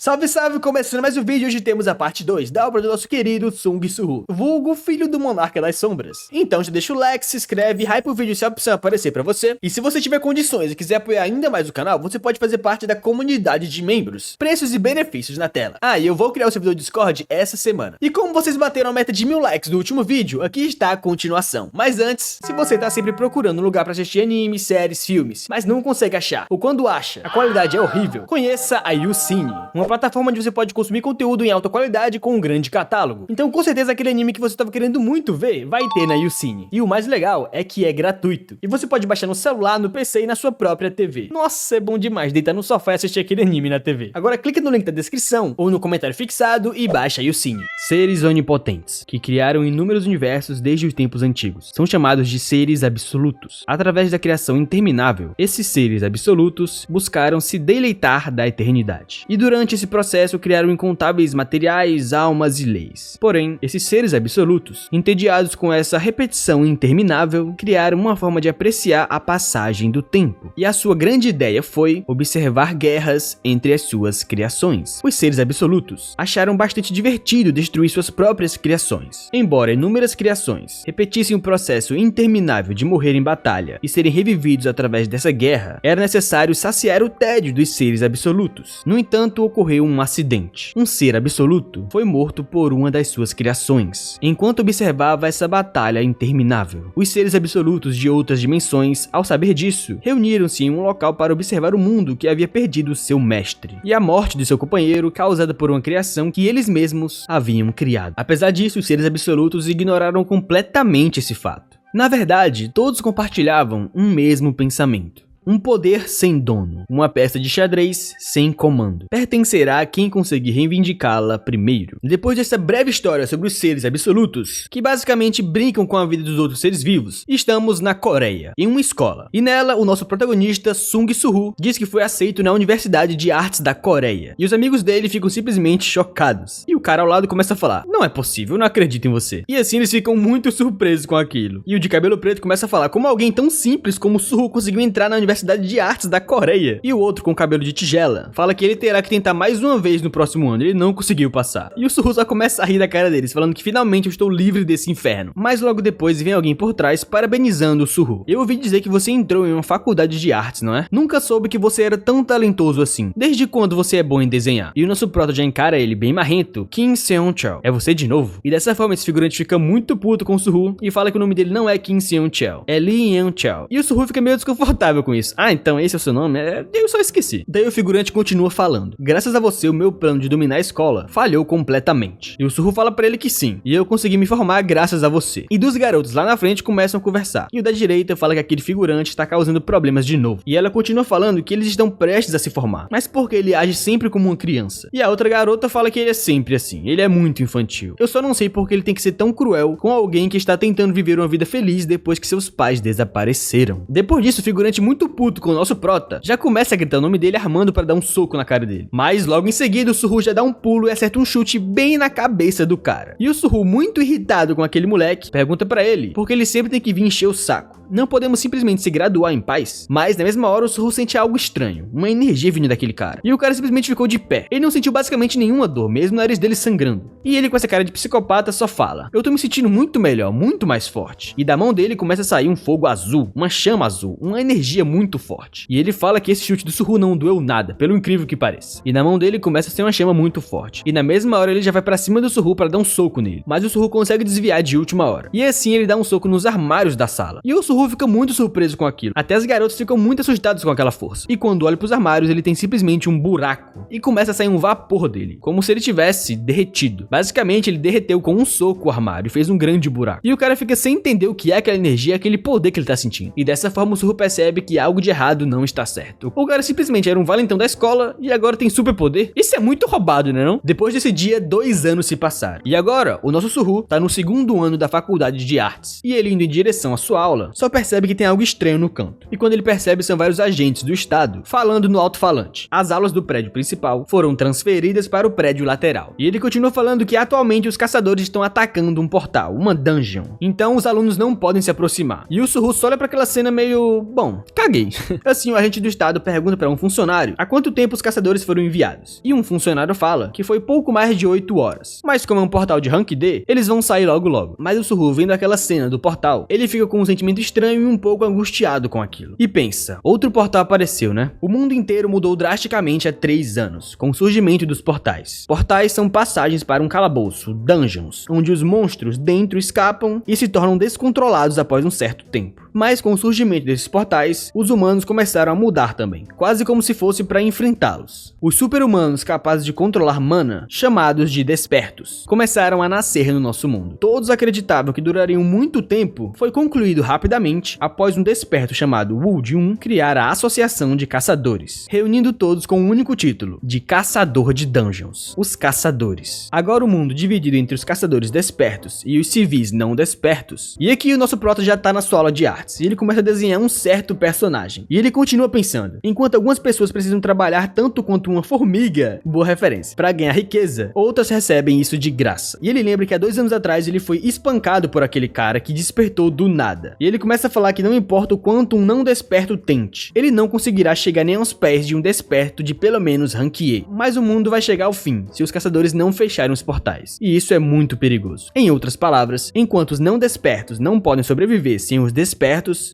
Salve, salve! Começando mais um vídeo, hoje temos a parte 2 da obra do nosso querido Sung Soo, vulgo filho do Monarca das Sombras. Então já deixa o like, se inscreve, hype o vídeo se a opção aparecer pra você. E se você tiver condições e quiser apoiar ainda mais o canal, você pode fazer parte da comunidade de membros. Preços e benefícios na tela. Ah, e eu vou criar o servidor Discord essa semana. E como vocês bateram a meta de 1000 likes no último vídeo, aqui está a continuação. Mas antes, se você tá sempre procurando um lugar pra assistir animes, séries, filmes, mas não consegue achar, ou quando acha, a qualidade é horrível, conheça a YouCine, uma plataforma onde você pode consumir conteúdo em alta qualidade com um grande catálogo. Então com certeza aquele anime que você estava querendo muito ver, vai ter na YouCine. E o mais legal é que é gratuito. E você pode baixar no celular, no PC e na sua própria TV. Nossa, é bom demais deitar no sofá e assistir aquele anime na TV. Agora clica no link da descrição ou no comentário fixado e baixa a YouCine. Seres onipotentes, que criaram inúmeros universos desde os tempos antigos. São chamados de seres absolutos. Através da criação interminável, esses seres absolutos buscaram se deleitar da eternidade. E durante esse processo criaram incontáveis materiais, almas e leis. Porém, esses seres absolutos, entediados com essa repetição interminável, criaram uma forma de apreciar a passagem do tempo. E a sua grande ideia foi observar guerras entre as suas criações. Os seres absolutos acharam bastante divertido destruir suas próprias criações. Embora inúmeras criações repetissem o processo interminável de morrer em batalha e serem revividos através dessa guerra, era necessário saciar o tédio dos seres absolutos. No entanto, ocorreu um acidente. Um ser absoluto foi morto por uma das suas criações, enquanto observava essa batalha interminável. Os seres absolutos de outras dimensões, ao saber disso, reuniram-se em um local para observar o mundo que havia perdido seu mestre, e a morte de seu companheiro causada por uma criação que eles mesmos haviam criado. Apesar disso, os seres absolutos ignoraram completamente esse fato. Na verdade, todos compartilhavam um mesmo pensamento. Um poder sem dono, uma peça de xadrez sem comando. Pertencerá a quem conseguir reivindicá-la primeiro. Depois dessa breve história sobre os seres absolutos, que basicamente brincam com a vida dos outros seres vivos, estamos na Coreia, em uma escola. E nela, o nosso protagonista, Sung Soo, diz que foi aceito na Universidade de Artes da Coreia. E os amigos dele ficam simplesmente chocados. E o cara ao lado começa a falar: "Não é possível, eu não acredito em você." E assim eles ficam muito surpresos com aquilo. E o de cabelo preto começa a falar como alguém tão simples como Soo conseguiu entrar na Universidade de Artes da Coreia. E o outro, com cabelo de tigela, fala que ele terá que tentar mais uma vez no próximo ano, ele não conseguiu passar. E o Soo só começa a rir da cara deles, falando que finalmente eu estou livre desse inferno. Mas logo depois vem alguém por trás parabenizando o Soo. "Eu ouvi dizer que você entrou em uma faculdade de artes, não é? Nunca soube que você era tão talentoso assim. Desde quando você é bom em desenhar?" E o nosso prota já encara ele bem marrento: "Kim Seon-chul, é você de novo?" E dessa forma esse figurante fica muito puto com o Soo e fala que o nome dele não é Kim Seon-chul, é Lee Yeon-chul. E o Soo fica meio desconfortável com isso. "Ah, então esse é o seu nome? Eu só esqueci." Daí o figurante continua falando: "Graças a você, o meu plano de dominar a escola falhou completamente." E o Soo fala pra ele que sim, e eu consegui me formar graças a você. E dos garotos lá na frente começam a conversar. E o da direita fala que aquele figurante está causando problemas de novo. E ela continua falando que eles estão prestes a se formar, mas porque ele age sempre como uma criança. E a outra garota fala que ele é sempre assim, ele é muito infantil. Eu só não sei porque ele tem que ser tão cruel com alguém que está tentando viver uma vida feliz depois que seus pais desapareceram. Depois disso, o figurante muito puto com o nosso prota já começa a gritar o nome dele, armando para dar um soco na cara dele. Mas logo em seguida o Soo já dá um pulo e acerta um chute bem na cabeça do cara. E o Soo, muito irritado com aquele moleque, pergunta pra ele porque ele sempre tem que vir encher o saco. Não podemos simplesmente se graduar em paz? Mas na mesma hora o Soo sente algo estranho, uma energia vindo daquele cara. E o cara simplesmente ficou de pé. Ele não sentiu basicamente nenhuma dor, mesmo o nariz dele sangrando. E ele, com essa cara de psicopata, só fala: "Eu tô me sentindo muito melhor, muito mais forte." E da mão dele começa a sair um fogo azul, uma chama azul, uma energia muito forte. E ele fala que esse chute do Soo não doeu nada, pelo incrível que pareça. E na mão dele começa a ser uma chama muito forte. E na mesma hora ele já vai pra cima do Soo para dar um soco nele. Mas o Soo consegue desviar de última hora. E assim ele dá um soco nos armários da sala. E o Soo fica muito surpreso com aquilo. Até as garotas ficam muito assustadas com aquela força. E quando olha pros armários, ele tem simplesmente um buraco. E começa a sair um vapor dele, como se ele tivesse derretido. Basicamente ele derreteu com um soco o armário e fez um grande buraco. E o cara fica sem entender o que é aquela energia, aquele poder que ele tá sentindo. E dessa forma o Soo percebe que algo de errado não está certo. O cara simplesmente era um valentão da escola e agora tem superpoder? Isso é muito roubado, né não? Depois desse dia, 2 anos se passaram. E agora, o nosso Soo tá no 2º ano da faculdade de artes. E ele indo em direção à sua aula, só percebe que tem algo estranho no canto. E quando ele percebe, são vários agentes do estado falando no alto-falante. As aulas do prédio principal foram transferidas para o prédio lateral. E ele continua falando que atualmente os caçadores estão atacando um portal, uma dungeon. Então os alunos não podem se aproximar. E o Suhu só olha para aquela cena meio... bom, caguei. Assim, o agente do estado pergunta para um funcionário há quanto tempo os caçadores foram enviados. E um funcionário fala que foi pouco mais de 8 horas. Mas como é um portal de rank D, eles vão sair logo. Mas o Suhu, vendo aquela cena do portal, ele fica com um sentimento estranho e um pouco angustiado com aquilo. E pensa, outro portal apareceu, né? O mundo inteiro mudou drasticamente há 3 anos, com o surgimento dos portais. Portais são passagens para um calabouço, dungeons, onde os monstros dentro escapam e se tornam descontrolados após um certo tempo. Mas com o surgimento desses portais, os humanos começaram a mudar também, quase como se fosse para enfrentá-los. Os super-humanos capazes de controlar mana, chamados de despertos, começaram a nascer no nosso mundo. Todos acreditavam que durariam muito tempo, foi concluído rapidamente após um desperto chamado Wood 1 criar a Associação de Caçadores, reunindo todos com um único título, de Caçador de Dungeons, os Caçadores. Agora o mundo dividido entre os caçadores despertos e os civis não despertos. E aqui o nosso prota já tá na sua aula de arte. E ele começa a desenhar um certo personagem. E ele continua pensando, enquanto algumas pessoas precisam trabalhar tanto quanto uma formiga, boa referência, para ganhar riqueza, outras recebem isso de graça. E ele lembra que há 2 anos atrás ele foi espancado por aquele cara que despertou do nada. E ele começa a falar que não importa o quanto um não desperto tente, ele não conseguirá chegar nem aos pés de um desperto de pelo menos rank E. Mas o mundo vai chegar ao fim, se os caçadores não fecharem os portais. E isso é muito perigoso. Em outras palavras, enquanto os não despertos não podem sobreviver sem os despertos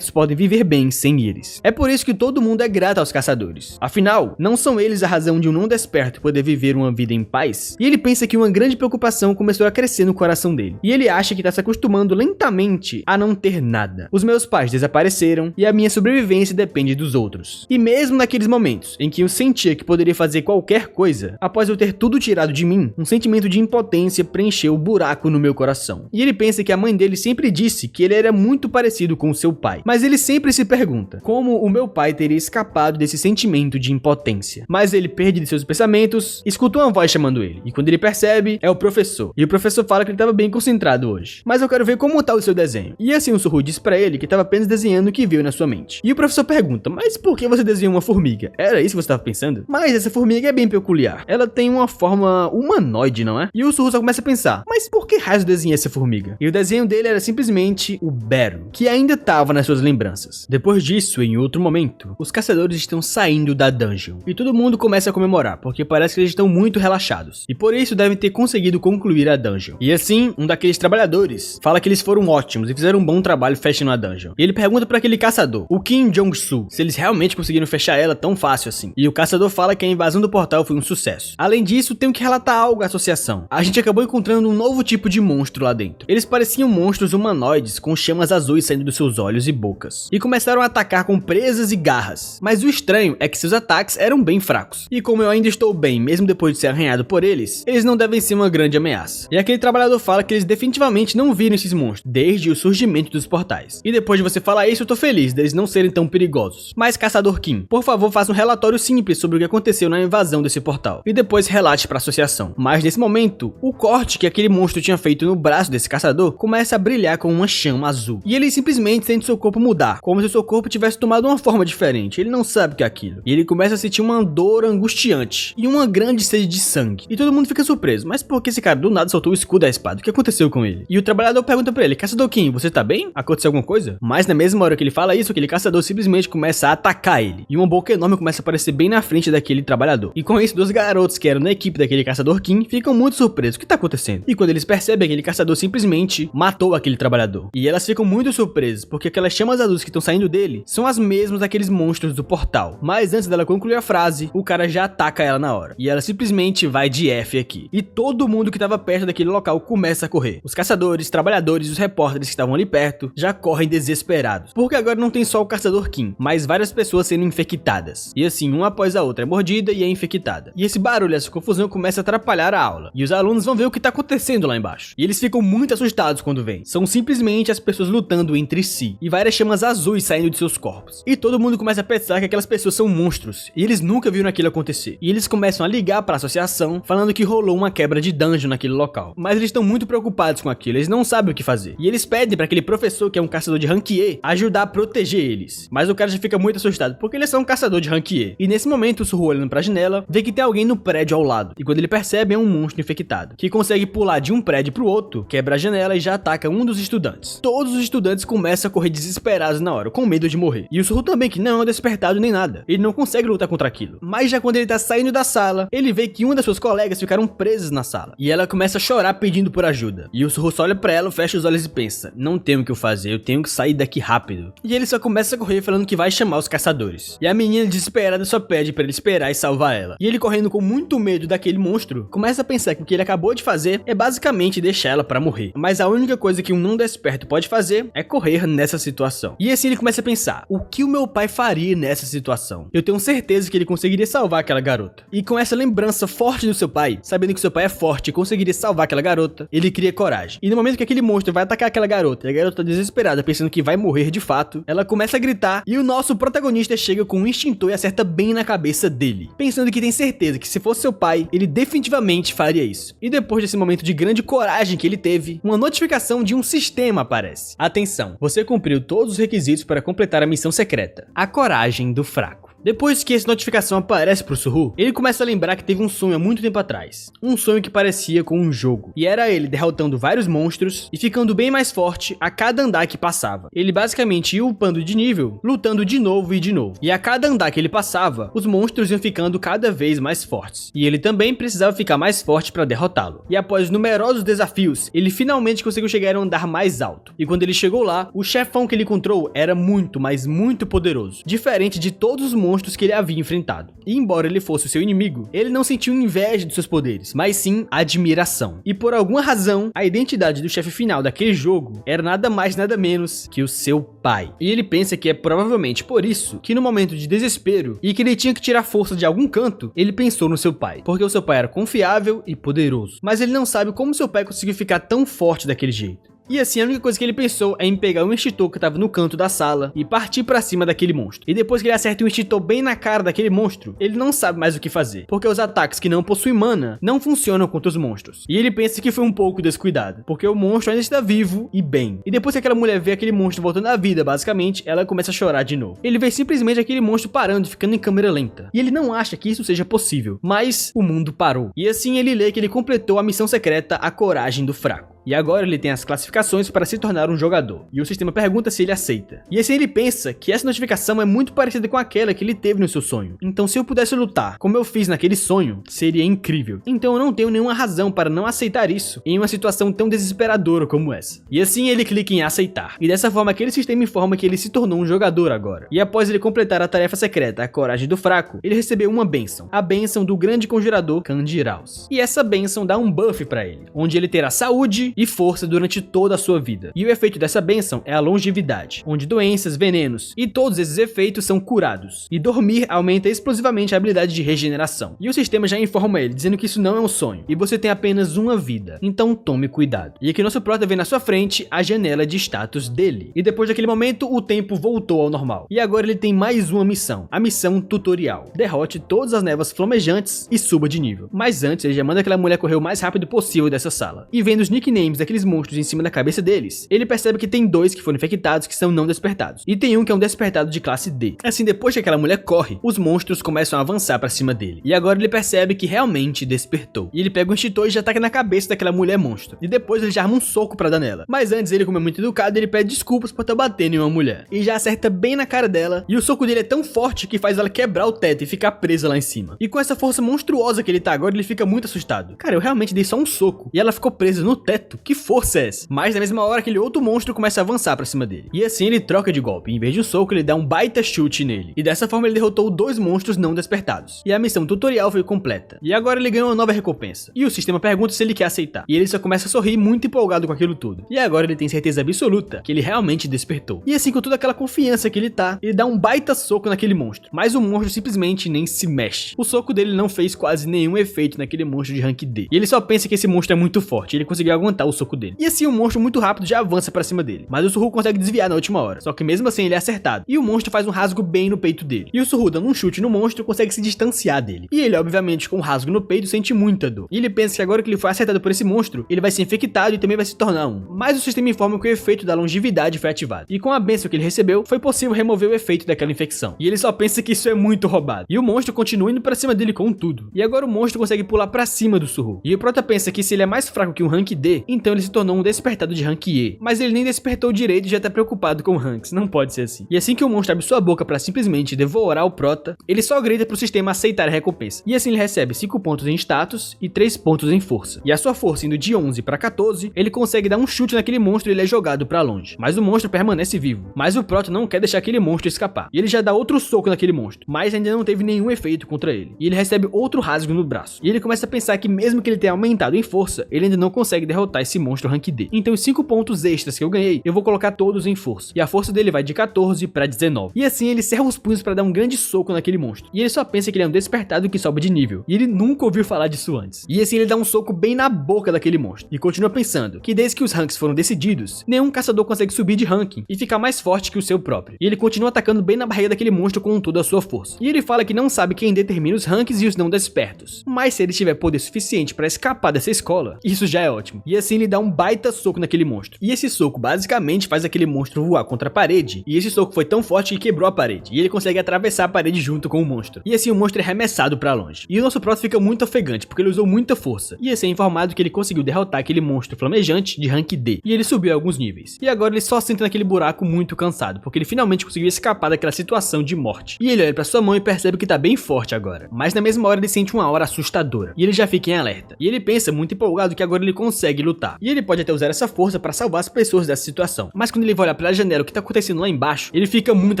podem viver bem sem eles. É por isso que todo mundo é grato aos caçadores. Afinal, não são eles a razão de um não desperto poder viver uma vida em paz? E ele pensa que uma grande preocupação começou a crescer no coração dele. E ele acha que está se acostumando lentamente a não ter nada. Os meus pais desapareceram e a minha sobrevivência depende dos outros. E mesmo naqueles momentos em que eu sentia que poderia fazer qualquer coisa, após eu ter tudo tirado de mim, um sentimento de impotência preencheu o buraco no meu coração. E ele pensa que a mãe dele sempre disse que ele era muito parecido com o seu pai, mas ele sempre se pergunta como o meu pai teria escapado desse sentimento de impotência. Mas ele, perdido de seus pensamentos, escuta uma voz chamando ele, e quando ele percebe, é o professor. E o professor fala que ele estava bem concentrado hoje. Mas eu quero ver como tá o seu desenho. E assim o Suhu diz pra ele que estava apenas desenhando o que viu na sua mente. E o professor pergunta, mas por que você desenhou uma formiga? Era isso que você estava pensando? Mas essa formiga é bem peculiar. Ela tem uma forma humanoide, não é? E o Suhu só começa a pensar, mas por que raios eu desenhei essa formiga? E o desenho dele era simplesmente o Baron, que ainda estava nas suas lembranças. Depois disso, em outro momento, os caçadores estão saindo da dungeon. E todo mundo começa a comemorar, porque parece que eles estão muito relaxados. E por isso devem ter conseguido concluir a dungeon. E assim, um daqueles trabalhadores fala que eles foram ótimos e fizeram um bom trabalho fechando a dungeon. E ele pergunta para aquele caçador, o Kim Jong-soo, se eles realmente conseguiram fechar ela tão fácil assim. E o caçador fala que a invasão do portal foi um sucesso. Além disso, tenho que relatar algo à associação. A gente acabou encontrando um novo tipo de monstro lá dentro. Eles pareciam monstros humanoides com chamas azuis saindo dos seus olhos e bocas. E começaram a atacar com presas e garras. Mas o estranho é que seus ataques eram bem fracos. E como eu ainda estou bem, mesmo depois de ser arranhado por eles não devem ser uma grande ameaça. E aquele trabalhador fala que eles definitivamente não viram esses monstros desde o surgimento dos portais. E depois de você falar isso, eu tô feliz deles não serem tão perigosos. Mas Caçador Kim, por favor, faça um relatório simples sobre o que aconteceu na invasão desse portal. E depois relate para a associação. Mas nesse momento, o corte que aquele monstro tinha feito no braço desse caçador começa a brilhar com uma chama azul. E ele simplesmente sente seu corpo mudar, como se seu corpo tivesse tomado uma forma diferente. Ele não sabe o que é aquilo. E ele começa a sentir uma dor angustiante e uma grande sede de sangue. E todo mundo fica surpreso. Mas por que esse cara do nada soltou o escudo da espada? O que aconteceu com ele? E o trabalhador pergunta pra ele, Caçador Kim, você tá bem? Aconteceu alguma coisa? Mas na mesma hora que ele fala isso, aquele caçador simplesmente começa a atacar ele. E uma boca enorme começa a aparecer bem na frente daquele trabalhador. E com isso, 2 garotos que eram na equipe daquele Caçador Kim ficam muito surpresos. O que tá acontecendo? E quando eles percebem, aquele caçador simplesmente matou aquele trabalhador. E elas ficam muito surpresas, porque aquelas chamas azuis que estão saindo dele são as mesmas daqueles monstros do portal. Mas antes dela concluir a frase, o cara já ataca ela na hora. E ela simplesmente vai de F aqui. E todo mundo que estava perto daquele local começa a correr. Os caçadores, trabalhadores e os repórteres que estavam ali perto já correm desesperados. Porque agora não tem só o Caçador Kim, mas várias pessoas sendo infectadas. E assim, uma após a outra é mordida e é infectada. E esse barulho, essa confusão começa a atrapalhar a aula. E os alunos vão ver o que tá acontecendo lá embaixo. E eles ficam muito assustados quando vêm. São simplesmente as pessoas lutando lutando entre si, e várias chamas azuis saindo de seus corpos. E todo mundo começa a pensar que aquelas pessoas são monstros, e eles nunca viram aquilo acontecer. E eles começam a ligar para a associação, falando que rolou uma quebra de dungeon naquele local. Mas eles estão muito preocupados com aquilo, eles não sabem o que fazer. E eles pedem para aquele professor, que é um caçador de rank E, ajudar a proteger eles. Mas o cara já fica muito assustado, porque ele é só um caçador de rank E. E nesse momento, o Suho, olhando pra janela, vê que tem alguém no prédio ao lado. E quando ele percebe, é um monstro infectado, que consegue pular de um prédio pro outro, quebra a janela e já ataca um dos estudantes. Todos os estudantes começam a correr desesperados na hora, com medo de morrer. E o Suho também, que não é despertado nem nada. Ele não consegue lutar contra aquilo. Mas já quando ele tá saindo da sala, ele vê que uma das suas colegas ficaram presas na sala. E ela começa a chorar pedindo por ajuda. E o Suho só olha pra ela, fecha os olhos e pensa: não tenho o que eu fazer, eu tenho que sair daqui rápido. E ele só começa a correr falando que vai chamar os caçadores. E a menina desesperada só pede pra ele esperar e salvar ela. E ele, correndo com muito medo daquele monstro, começa a pensar que o que ele acabou de fazer é basicamente deixar ela pra morrer. Mas a única coisa que um não desperto pode fazer é correr nessa situação. E assim ele começa a pensar: o que o meu pai faria nessa situação? Eu tenho certeza que ele conseguiria salvar aquela garota. E com essa lembrança forte do seu pai, sabendo que seu pai é forte e conseguiria salvar aquela garota, ele cria coragem. E no momento que aquele monstro vai atacar aquela garota, e a garota tá desesperada, pensando que vai morrer de fato, ela começa a gritar e o nosso protagonista chega com um extintor e acerta bem na cabeça dele, pensando que tem certeza que se fosse seu pai, ele definitivamente faria isso. E depois desse momento de grande coragem que ele teve, uma notificação de um sistema aparece. Atenção, você cumpriu todos os requisitos para completar a missão secreta: a coragem do fraco. Depois que essa notificação aparece pro Suho, ele começa a lembrar que teve um sonho há muito tempo atrás. Um sonho que parecia com um jogo. E era ele derrotando vários monstros e ficando bem mais forte a cada andar que passava. Ele basicamente ia upando de nível, lutando de novo e de novo. E a cada andar que ele passava, os monstros iam ficando cada vez mais fortes. E ele também precisava ficar mais forte para derrotá-lo. E após numerosos desafios, ele finalmente conseguiu chegar a um andar mais alto. E quando ele chegou lá, o chefão que ele encontrou era muito, mas muito poderoso. Diferente de todos os monstros que ele havia enfrentado. E embora ele fosse o seu inimigo, ele não sentiu inveja de seus poderes, mas sim admiração. E por alguma razão, a identidade do chefe final daquele jogo era nada mais nada menos que o seu pai. E ele pensa que é provavelmente por isso que no momento de desespero e que ele tinha que tirar força de algum canto, ele pensou no seu pai, porque o seu pai era confiável e poderoso. Mas ele não sabe como seu pai conseguiu ficar tão forte daquele jeito. E assim, a única coisa que ele pensou é em pegar um extintor que estava no canto da sala e partir pra cima daquele monstro. E depois que ele acerta um extintor bem na cara daquele monstro, ele não sabe mais o que fazer, porque os ataques que não possuem mana não funcionam contra os monstros. E ele pensa que foi um pouco descuidado, porque o monstro ainda está vivo e bem. E depois que aquela mulher vê aquele monstro voltando à vida, basicamente, ela começa a chorar de novo. Ele vê simplesmente aquele monstro parando, ficando em câmera lenta. E ele não acha que isso seja possível, mas o mundo parou. E assim ele lê que ele completou a missão secreta, a coragem do fraco. E agora ele tem as classificações para se tornar um jogador. E o sistema pergunta se ele aceita. E assim ele pensa que essa notificação é muito parecida com aquela que ele teve no seu sonho. Então se eu pudesse lutar como eu fiz naquele sonho, seria incrível. Então eu não tenho nenhuma razão para não aceitar isso em uma situação tão desesperadora como essa. E assim ele clica em aceitar. E dessa forma aquele sistema informa que ele se tornou um jogador agora. E após ele completar a tarefa secreta, a coragem do fraco, ele recebeu uma bênção. A bênção do grande conjurador Kandiraus. E essa bênção dá um buff para ele, onde ele terá saúde e força durante toda a sua vida. E o efeito dessa bênção é a longevidade, onde doenças, venenos e todos esses efeitos são curados. E dormir aumenta explosivamente a habilidade de regeneração. E o sistema já informa ele, dizendo que isso não é um sonho, e você tem apenas uma vida, então tome cuidado. E aqui nosso prota vê na sua frente a janela de status dele. E depois daquele momento, o tempo voltou ao normal. E agora ele tem mais uma missão, a missão tutorial. Derrote todas as névoas flamejantes e suba de nível. Mas antes, ele já manda aquela mulher correr o mais rápido possível dessa sala. E vendo os nicknames daqueles monstros em cima da cabeça deles, ele percebe que tem dois que foram infectados que são não despertados, e tem um que é um despertado de classe D. Assim, depois que aquela mulher corre, os monstros começam a avançar pra cima dele, e agora ele percebe que realmente despertou, e ele pega um extintor e já ataca na cabeça daquela mulher monstro, e depois ele já arma um soco pra dar nela. Mas antes ele, como é muito educado, ele pede desculpas por estar batendo em uma mulher, e já acerta bem na cara dela, e o soco dele é tão forte que faz ela quebrar o teto e ficar presa lá em cima. E com essa força monstruosa que ele tá agora, ele fica muito assustado. Cara, eu realmente dei só um soco, e ela ficou presa no teto? Que força é essa? Mas na mesma hora aquele outro monstro começa a avançar pra cima dele. E assim ele troca de golpe. Em vez de um soco, ele dá um baita chute nele. E dessa forma ele derrotou dois monstros não despertados. E a missão tutorial foi completa. E agora ele ganhou uma nova recompensa. E o sistema pergunta se ele quer aceitar. E ele só começa a sorrir muito empolgado com aquilo tudo. E agora ele tem certeza absoluta que ele realmente despertou. E assim, com toda aquela confiança que ele tá, ele dá um baita soco naquele monstro. Mas o monstro simplesmente nem se mexe. O soco dele não fez quase nenhum efeito naquele monstro de rank D. E ele só pensa que esse monstro é muito forte. Ele conseguiu aguentar o soco dele. E assim o monstro muito rápido já avança pra cima dele, mas o Suhu consegue desviar na última hora, só que mesmo assim ele é acertado, e o monstro faz um rasgo bem no peito dele. E o Suhu, dando um chute no monstro, consegue se distanciar dele. E ele, obviamente, com um rasgo no peito, sente muita dor. E ele pensa que agora que ele foi acertado por esse monstro, ele vai ser infectado e também vai se tornar um. Mas o sistema informa que o efeito da longevidade foi ativado. E com a bênção que ele recebeu, foi possível remover o efeito daquela infecção. E ele só pensa que isso é muito roubado. E o monstro continua indo pra cima dele com tudo. E agora o monstro consegue pular pra cima do Suhu. E o Prota pensa que se ele é mais fraco que um rank D, então ele se tornou um despertado de rank E. Mas ele nem despertou direito e já tá preocupado com ranks. Não pode ser assim. E assim que o monstro abre sua boca pra simplesmente devorar o Prota, ele só grita pro sistema aceitar a recompensa. E assim ele recebe 5 pontos em status e 3 pontos em força. E a sua força indo de 11 pra 14, ele consegue dar um chute naquele monstro e ele é jogado pra longe. Mas o monstro permanece vivo. Mas o Prota não quer deixar aquele monstro escapar. E ele já dá outro soco naquele monstro, mas ainda não teve nenhum efeito contra ele. E ele recebe outro rasgo no braço. E ele começa a pensar que mesmo que ele tenha aumentado em força, ele ainda não consegue derrotar esse monstro rank D. Então os 5 pontos extras que eu ganhei, eu vou colocar todos em força. E a força dele vai de 14 pra 19. E assim ele cerra os punhos pra dar um grande soco naquele monstro. E ele só pensa que ele é um despertado que sobe de nível. E ele nunca ouviu falar disso antes. E assim ele dá um soco bem na boca daquele monstro. E continua pensando que desde que os ranks foram decididos, nenhum caçador consegue subir de ranking e ficar mais forte que o seu próprio. E ele continua atacando bem na barriga daquele monstro com toda a sua força. E ele fala que não sabe quem determina os ranks e os não despertos. Mas se ele tiver poder suficiente pra escapar dessa escola, isso já é ótimo. E assim ele dá um baita soco naquele monstro. E esse soco basicamente faz aquele monstro voar contra a parede. E esse soco foi tão forte que quebrou a parede. E ele consegue atravessar a parede junto com o monstro. E assim o monstro é arremessado pra longe. E o nosso Prota fica muito ofegante porque ele usou muita força. E assim é informado que ele conseguiu derrotar aquele monstro flamejante de rank D. E ele subiu alguns níveis. E agora ele só senta naquele buraco muito cansado, porque ele finalmente conseguiu escapar daquela situação de morte. E ele olha pra sua mão e percebe que tá bem forte agora. Mas na mesma hora ele sente uma aura assustadora. E ele já fica em alerta. E ele pensa muito empolgado que agora ele consegue lutar. E ele pode até usar essa força pra salvar as pessoas dessa situação. Mas quando ele vai olhar pela janela o que tá acontecendo lá embaixo, ele fica muito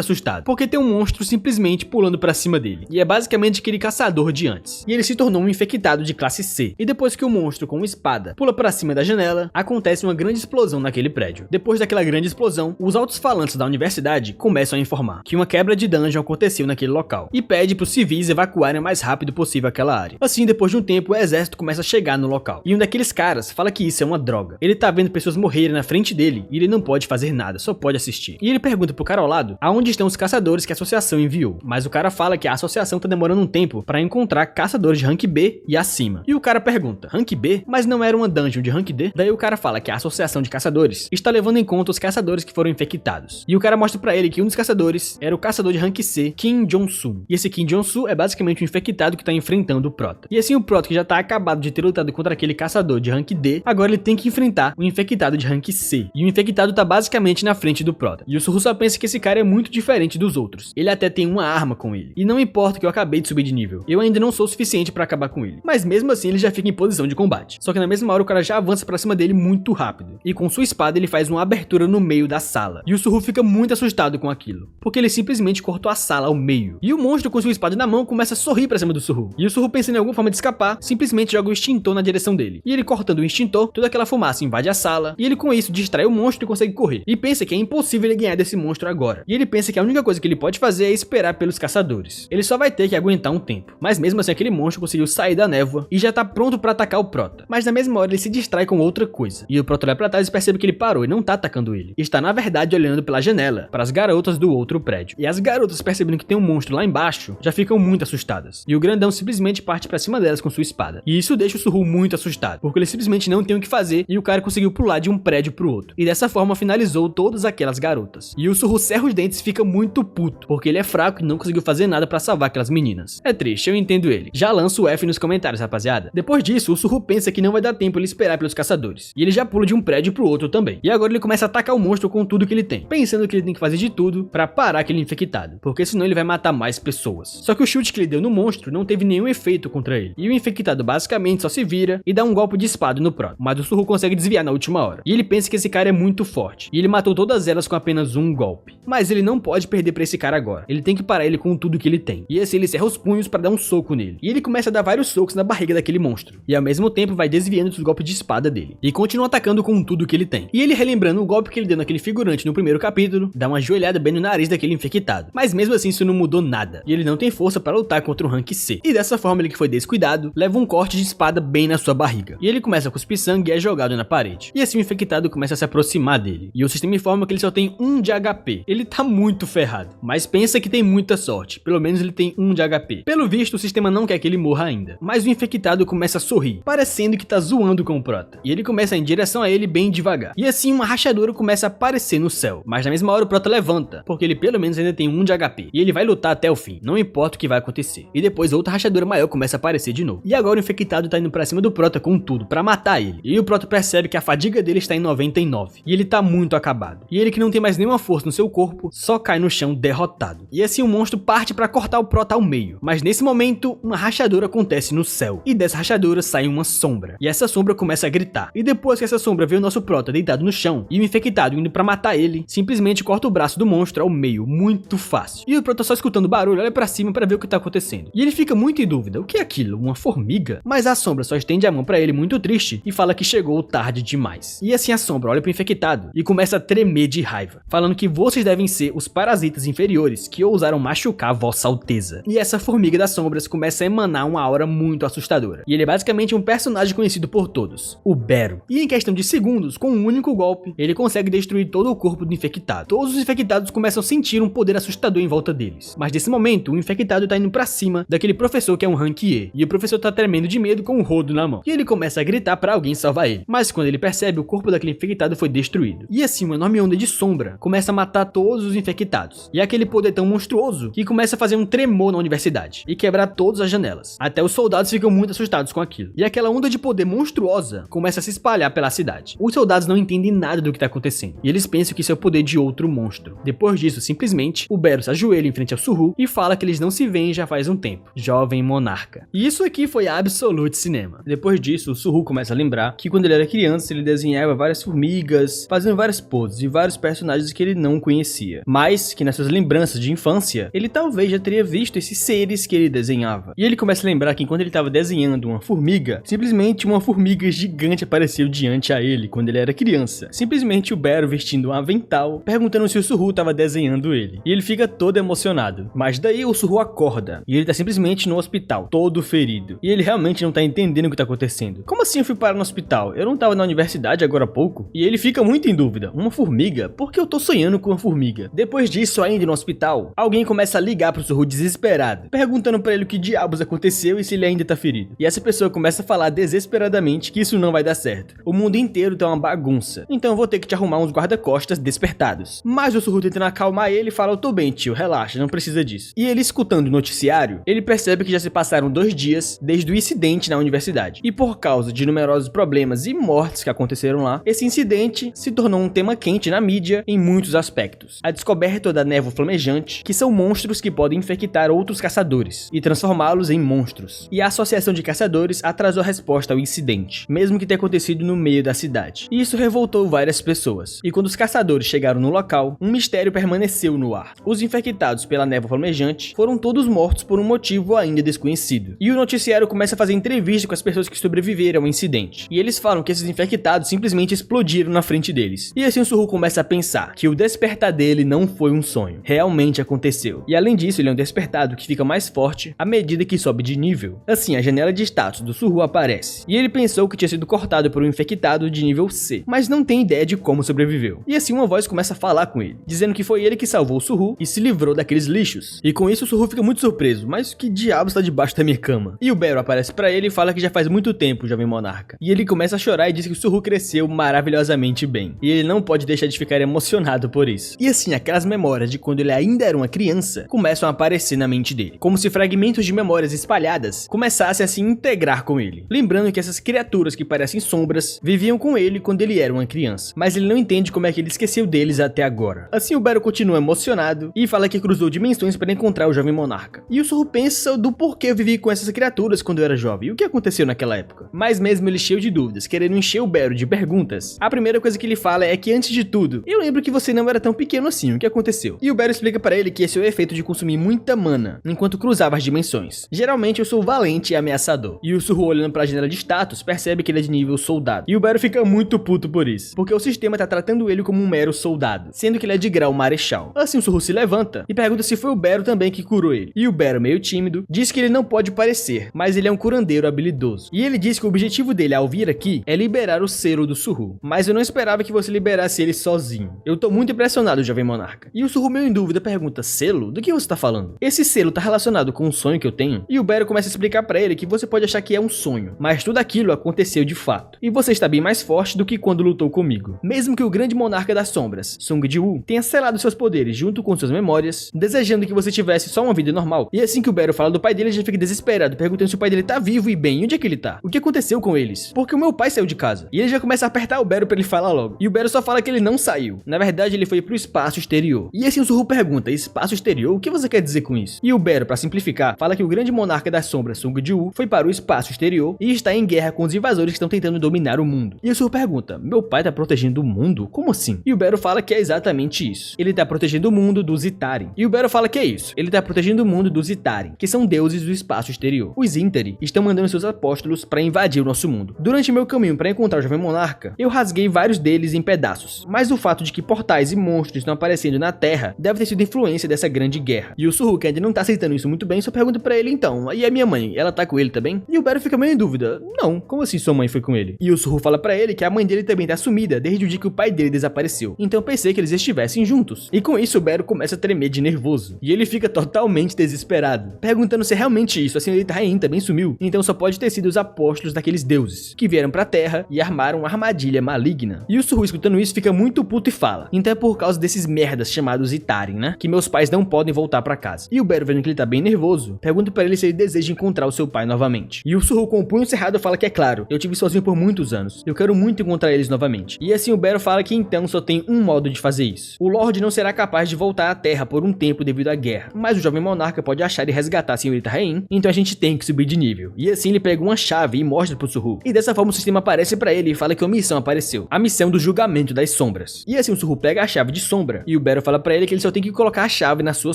assustado, porque tem um monstro simplesmente pulando pra cima dele. E é basicamente aquele caçador de antes. E ele se tornou um infectado de classe C. E depois que o monstro com uma espada pula pra cima da janela, acontece uma grande explosão naquele prédio. Depois daquela grande explosão, os altos-falantes da universidade começam a informar que uma quebra de dungeon aconteceu naquele local e pede pros civis evacuarem o mais rápido possível aquela área. Assim, depois de um tempo, o exército começa a chegar no local. E um daqueles caras fala que isso é uma droga. Ele tá vendo pessoas morrerem na frente dele e ele não pode fazer nada, só pode assistir. E ele pergunta pro cara ao lado aonde estão os caçadores que a associação enviou. Mas o cara fala que a associação tá demorando um tempo pra encontrar caçadores de rank B e acima. E o cara pergunta, rank B? Mas não era uma dungeon de rank D? Daí o cara fala que a associação de caçadores está levando em conta os caçadores que foram infectados. E o cara mostra pra ele que um dos caçadores era o caçador de rank C, Kim Jong-soo. E esse Kim Jong-soo é basicamente um infectado que tá enfrentando o Prota. E assim o Prota, que já tá acabado de ter lutado contra aquele caçador de rank D, agora ele tem que enfrentar o infectado de rank C. E o infectado tá basicamente na frente do Prota. E o Suhu só pensa que esse cara é muito diferente dos outros. Ele até tem uma arma com ele. E não importa que eu acabei de subir de nível, eu ainda não sou o suficiente pra acabar com ele. Mas mesmo assim ele já fica em posição de combate. Só que na mesma hora o cara já avança pra cima dele muito rápido. E com sua espada ele faz uma abertura no meio da sala. E o Suhu fica muito assustado com aquilo, porque ele simplesmente cortou a sala ao meio. E o monstro com sua espada na mão começa a sorrir pra cima do Suhu. E o Suhu, pensando em alguma forma de escapar, simplesmente joga o extintor na direção dele. E ele cortando o extintor, toda aquela fumaça invade a sala. E ele com isso distrai o monstro e consegue correr. E pensa que é impossível ele ganhar desse monstro agora. E ele pensa que a única coisa que ele pode fazer é esperar pelos caçadores. Ele só vai ter que aguentar um tempo. Mas mesmo assim aquele monstro conseguiu sair da névoa e já tá pronto pra atacar o Prota. Mas na mesma hora ele se distrai com outra coisa. E o Prota olha pra trás e percebe que ele parou e não tá atacando ele. E está na verdade olhando pela janela para as garotas do outro prédio. E as garotas, percebendo que tem um monstro lá embaixo, já ficam muito assustadas. E o grandão simplesmente parte pra cima delas com sua espada. E isso deixa o Suhu muito assustado, porque ele simplesmente não tem o que fazer e o cara conseguiu pular de um prédio pro outro. E dessa forma finalizou todas aquelas garotas. E o Suhu cerra os dentes e fica muito puto, porque ele é fraco e não conseguiu fazer nada pra salvar aquelas meninas. É triste, eu entendo ele. Já lança o F nos comentários, rapaziada. Depois disso, o Suhu pensa que não vai dar tempo ele esperar pelos caçadores. E ele já pula de um prédio pro outro também. E agora ele começa a atacar o monstro com tudo que ele tem, pensando que ele tem que fazer de tudo pra parar aquele infectado, porque senão ele vai matar mais pessoas. Só que o chute que ele deu no monstro não teve nenhum efeito contra ele. E o infectado basicamente só se vira e dá um golpe de espada no Prota. Mas o Suhu consegue desviar na última hora. E ele pensa que esse cara é muito forte. E ele matou todas elas com apenas um golpe. Mas ele não pode perder pra esse cara agora. Ele tem que parar ele com tudo que ele tem. E assim ele cerra os punhos pra dar um soco nele. E ele começa a dar vários socos na barriga daquele monstro. E ao mesmo tempo vai desviando dos golpes de espada dele. E continua atacando com tudo que ele tem. E ele, relembrando o golpe que ele deu naquele figurante no primeiro capítulo, dá uma joelhada bem no nariz daquele infectado. Mas mesmo assim isso não mudou nada. E ele não tem força para lutar contra o rank C. E dessa forma ele, que foi descuidado, leva um corte de espada bem na sua barriga. E ele começa a cuspir sangue sangue é jogado na parede. E assim o infectado começa a se aproximar dele. E o sistema informa que ele só tem 1 de HP. Ele tá muito ferrado, mas pensa que tem muita sorte. Pelo menos ele tem 1 de HP. Pelo visto, o sistema não quer que ele morra ainda. Mas o infectado começa a sorrir, parecendo que tá zoando com o Prota. E ele começa a ir em direção a ele bem devagar. E assim uma rachadura começa a aparecer no céu. Mas na mesma hora o Prota levanta, porque ele pelo menos ainda tem 1 de HP. E ele vai lutar até o fim, não importa o que vai acontecer. E depois outra rachadura maior começa a aparecer de novo. E agora o infectado tá indo pra cima do Prota com tudo, pra matar ele. E o Prota percebe que a fadiga dele está em 99. E ele tá muito acabado. E ele, que não tem mais nenhuma força no seu corpo, só cai no chão derrotado. E assim o monstro parte pra cortar o Prota ao meio. Mas nesse momento, uma rachadura acontece no céu. E dessa rachadura sai uma sombra. E essa sombra começa a gritar. E depois que essa sombra vê o nosso Prota deitado no chão, e o infectado indo pra matar ele, simplesmente corta o braço do monstro ao meio, muito fácil. E o Prota, só escutando barulho, olha pra cima pra ver o que tá acontecendo. E ele fica muito em dúvida, o que é aquilo? Uma formiga? Mas a sombra só estende a mão pra ele muito triste e fala que chegou tarde demais. E assim a sombra olha pro infectado e começa a tremer de raiva, falando que vocês devem ser os parasitas inferiores que ousaram machucar Vossa Alteza. E essa formiga das sombras começa a emanar uma aura muito assustadora. E ele é basicamente um personagem conhecido por todos, o Bero. E em questão de segundos, com um único golpe, ele consegue destruir todo o corpo do infectado. Todos os infectados começam a sentir um poder assustador em volta deles. Mas nesse momento, o infectado tá indo pra cima daquele professor que é um rank E. E o professor tá tremendo de medo com um rodo na mão. E ele começa a gritar pra alguém salvar ele. Mas quando ele percebe, o corpo daquele infectado foi destruído. E assim, uma enorme onda de sombra começa a matar todos os infectados. E aquele poder tão monstruoso que começa a fazer um tremor na universidade e quebrar todas as janelas. Até os soldados ficam muito assustados com aquilo. E aquela onda de poder monstruosa começa a se espalhar pela cidade. Os soldados não entendem nada do que tá acontecendo. E eles pensam que isso é o poder de outro monstro. Depois disso, simplesmente, o Bero se ajoelha em frente ao Suhu e fala que eles não se veem já faz um tempo. Jovem monarca. E isso aqui foi Absolute Cinema. Depois disso, o Suhu começa a lembrar que quando ele era criança, ele desenhava várias formigas, fazendo várias poses e vários personagens que ele não conhecia. Mas que nas suas lembranças de infância, ele talvez já teria visto esses seres que ele desenhava. E ele começa a lembrar que enquanto ele estava desenhando uma formiga, simplesmente uma formiga gigante apareceu diante a ele quando ele era criança. Simplesmente o Bero vestindo um avental, perguntando se o Suhu estava desenhando ele. E ele fica todo emocionado. Mas daí o Suhu acorda e ele tá simplesmente no hospital, todo ferido. E ele realmente não tá entendendo o que tá acontecendo. Como assim eu fui parar no hospital? Eu não tava na universidade agora há pouco? E ele fica muito em dúvida. Uma formiga? Por que eu tô sonhando com uma formiga? Depois disso, ainda no hospital, alguém começa a ligar pro Suhu desesperado, perguntando pra ele o que diabos aconteceu e se ele ainda tá ferido. E essa pessoa começa a falar desesperadamente que isso não vai dar certo. O mundo inteiro tá uma bagunça. Então eu vou ter que te arrumar uns guarda-costas despertados. Mas o Suhu tentando acalmar ele fala: eu tô bem, tio, relaxa, não precisa disso. E ele escutando o noticiário, ele percebe que já se passaram 2 dias desde o incidente na universidade. E por causa de numerosos problemas e mortes que aconteceram lá, esse incidente se tornou um tema quente na mídia em muitos aspectos. A descoberta da névoa flamejante, que são monstros que podem infectar outros caçadores e transformá-los em monstros. E a associação de caçadores atrasou a resposta ao incidente, mesmo que tenha acontecido no meio da cidade. E isso revoltou várias pessoas. E quando os caçadores chegaram no local, um mistério permaneceu no ar. Os infectados pela névoa flamejante foram todos mortos por um motivo ainda desconhecido. E o noticiário começa a fazer entrevista com as pessoas que sobreviveram ao incidente. E eles falam que esses infectados simplesmente explodiram na frente deles. E assim o Suhu começa a pensar que o despertar dele não foi um sonho. Realmente aconteceu. E além disso, ele é um despertado que fica mais forte à medida que sobe de nível. Assim, a janela de status do Suhu aparece. E ele pensou que tinha sido cortado por um infectado de nível C, mas não tem ideia de como sobreviveu. E assim uma voz começa a falar com ele, dizendo que foi ele que salvou o Suhu e se livrou daqueles lixos. E com isso o Suhu fica muito surpreso, mas que diabos está debaixo da minha cama? E o Bero aparece pra ele e fala que já faz muito tempo, jovem monarca. E ele começa a chorar e diz que o Suhu cresceu maravilhosamente bem. E ele não pode deixar de ficar emocionado por isso. E assim, aquelas memórias de quando ele ainda era uma criança começam a aparecer na mente dele, como se fragmentos de memórias espalhadas começassem a se integrar com ele. Lembrando que essas criaturas que parecem sombras viviam com ele quando ele era uma criança, mas ele não entende como é que ele esqueceu deles até agora. Assim o Bero continua emocionado e fala que cruzou dimensões para encontrar o jovem monarca. E o Suhu pensa do porquê eu vivi com essas criaturas quando eu era jovem e o que aconteceu naquela época. Mas mesmo ele cheio de dúvidas, querendo encher o Bero de perguntas, a primeira coisa que ele fala é que antes de tudo, eu lembro que você não era tão pequeno assim, o que aconteceu? E o Bero explica para ele que esse é o efeito de consumir muita mana enquanto cruzava as dimensões. Geralmente eu sou valente e ameaçador. E o Suhu, olhando para a janela de status, percebe que ele é de nível soldado. E o Bero fica muito puto por isso, porque o sistema tá tratando ele como um mero soldado, sendo que ele é de grau marechal. Assim o Suhu se levanta e pergunta se foi o Bero também que curou ele. E o Bero, meio tímido, diz que ele não pode parecer, mas ele é um curandeiro habilidoso. E ele diz que o objetivo dele ao vir aqui é liberar o selo do Suhu. Mas eu não esperava que você liberasse ele sozinho. Eu tô muito impressionado, Jovem Monarca. E o Suhu, meio em dúvida, pergunta: selo? Do que você tá falando? Esse selo tá relacionado com um sonho que eu tenho? E o Bero começa a explicar pra ele que você pode achar que é um sonho, mas tudo aquilo aconteceu de fato. E você está bem mais forte do que quando lutou comigo. Mesmo que o grande monarca das sombras, Sung Ji-woo, tenha selado seus poderes junto com suas memórias, desejando que você tivesse só uma vida normal. E assim que o Bero fala do pai dele, ele já fica desesperado, perguntando se o pai dele tá vivo e bem. Onde é que ele tá? O que aconteceu com eles? Porque o meu pai saiu de casa. E ele já começa a apertar o Bero pra ele falar logo. E o Bero só fala que ele não saiu. Na verdade, ele foi pro espaço exterior. E assim o Suhu pergunta: espaço exterior? O que você quer dizer com isso? E o Bero, pra simplificar, fala que o grande monarca das sombras, Sung Ji-woo, foi para o espaço exterior e está em guerra com os invasores que estão tentando dominar o mundo. E o Suhu pergunta: meu pai tá protegendo o mundo? Como assim? E o Bero fala que é exatamente isso. Ele tá protegendo o mundo dos Itarin. E o Bero fala que é isso. Ele tá protegendo o mundo dos Itarin, que são deuses do espaço exterior. Os Intari estão mandando seus apóstolos para invadir o nosso mundo. Durante meu caminho para encontrar o Jovem Monarca, eu rasguei vários deles em pedaços. Mas o fato de que portais e monstros estão aparecendo na Terra deve ter sido influência dessa grande guerra. E o Suhu, que ainda não tá aceitando isso muito bem, só pergunta pra ele: então, e a minha mãe? Ela tá com ele também? E o Bero fica meio em dúvida: não, como assim sua mãe foi com ele? E o Suhu fala pra ele que a mãe dele também tá sumida desde o dia que o pai dele desapareceu. Então pensei que eles estivessem juntos. E com isso o Bero começa a tremer de nervoso. E ele fica totalmente desesperado, perguntando se é realmente isso, a senhorita Rain também sumiu. Então só pode ter sido os apóstolos daqueles deuses, que vieram pra Terra e armaram uma armadilha maligna. E o Suhu, escutando isso, fica muito puto e fala: então é por causa desses merdas chamados Itarin, né? Que meus pais não podem voltar pra casa. E o Bero, vendo que ele tá bem nervoso, pergunta pra ele se ele deseja encontrar o seu pai novamente. E o Suhu, com o punho cerrado, fala que é claro: eu tive sozinho por muitos anos. Eu quero muito encontrar eles novamente. E assim o Bero fala que então só tem um modo de fazer isso. O Lorde não será capaz de voltar à Terra por um tempo devido à guerra, mas o Jovem Monarca pode achar e resgatar a senhorita Rain, então a gente tem que subir de nível. E assim ele pega uma chave e mostra pro Suhu. E dessa forma o sistema aparece pra ele e fala que uma missão apareceu. A missão do julgamento das sombras. E assim o Suhu pega a chave de sombra e o Bero fala pra ele que ele só tem que colocar a chave na sua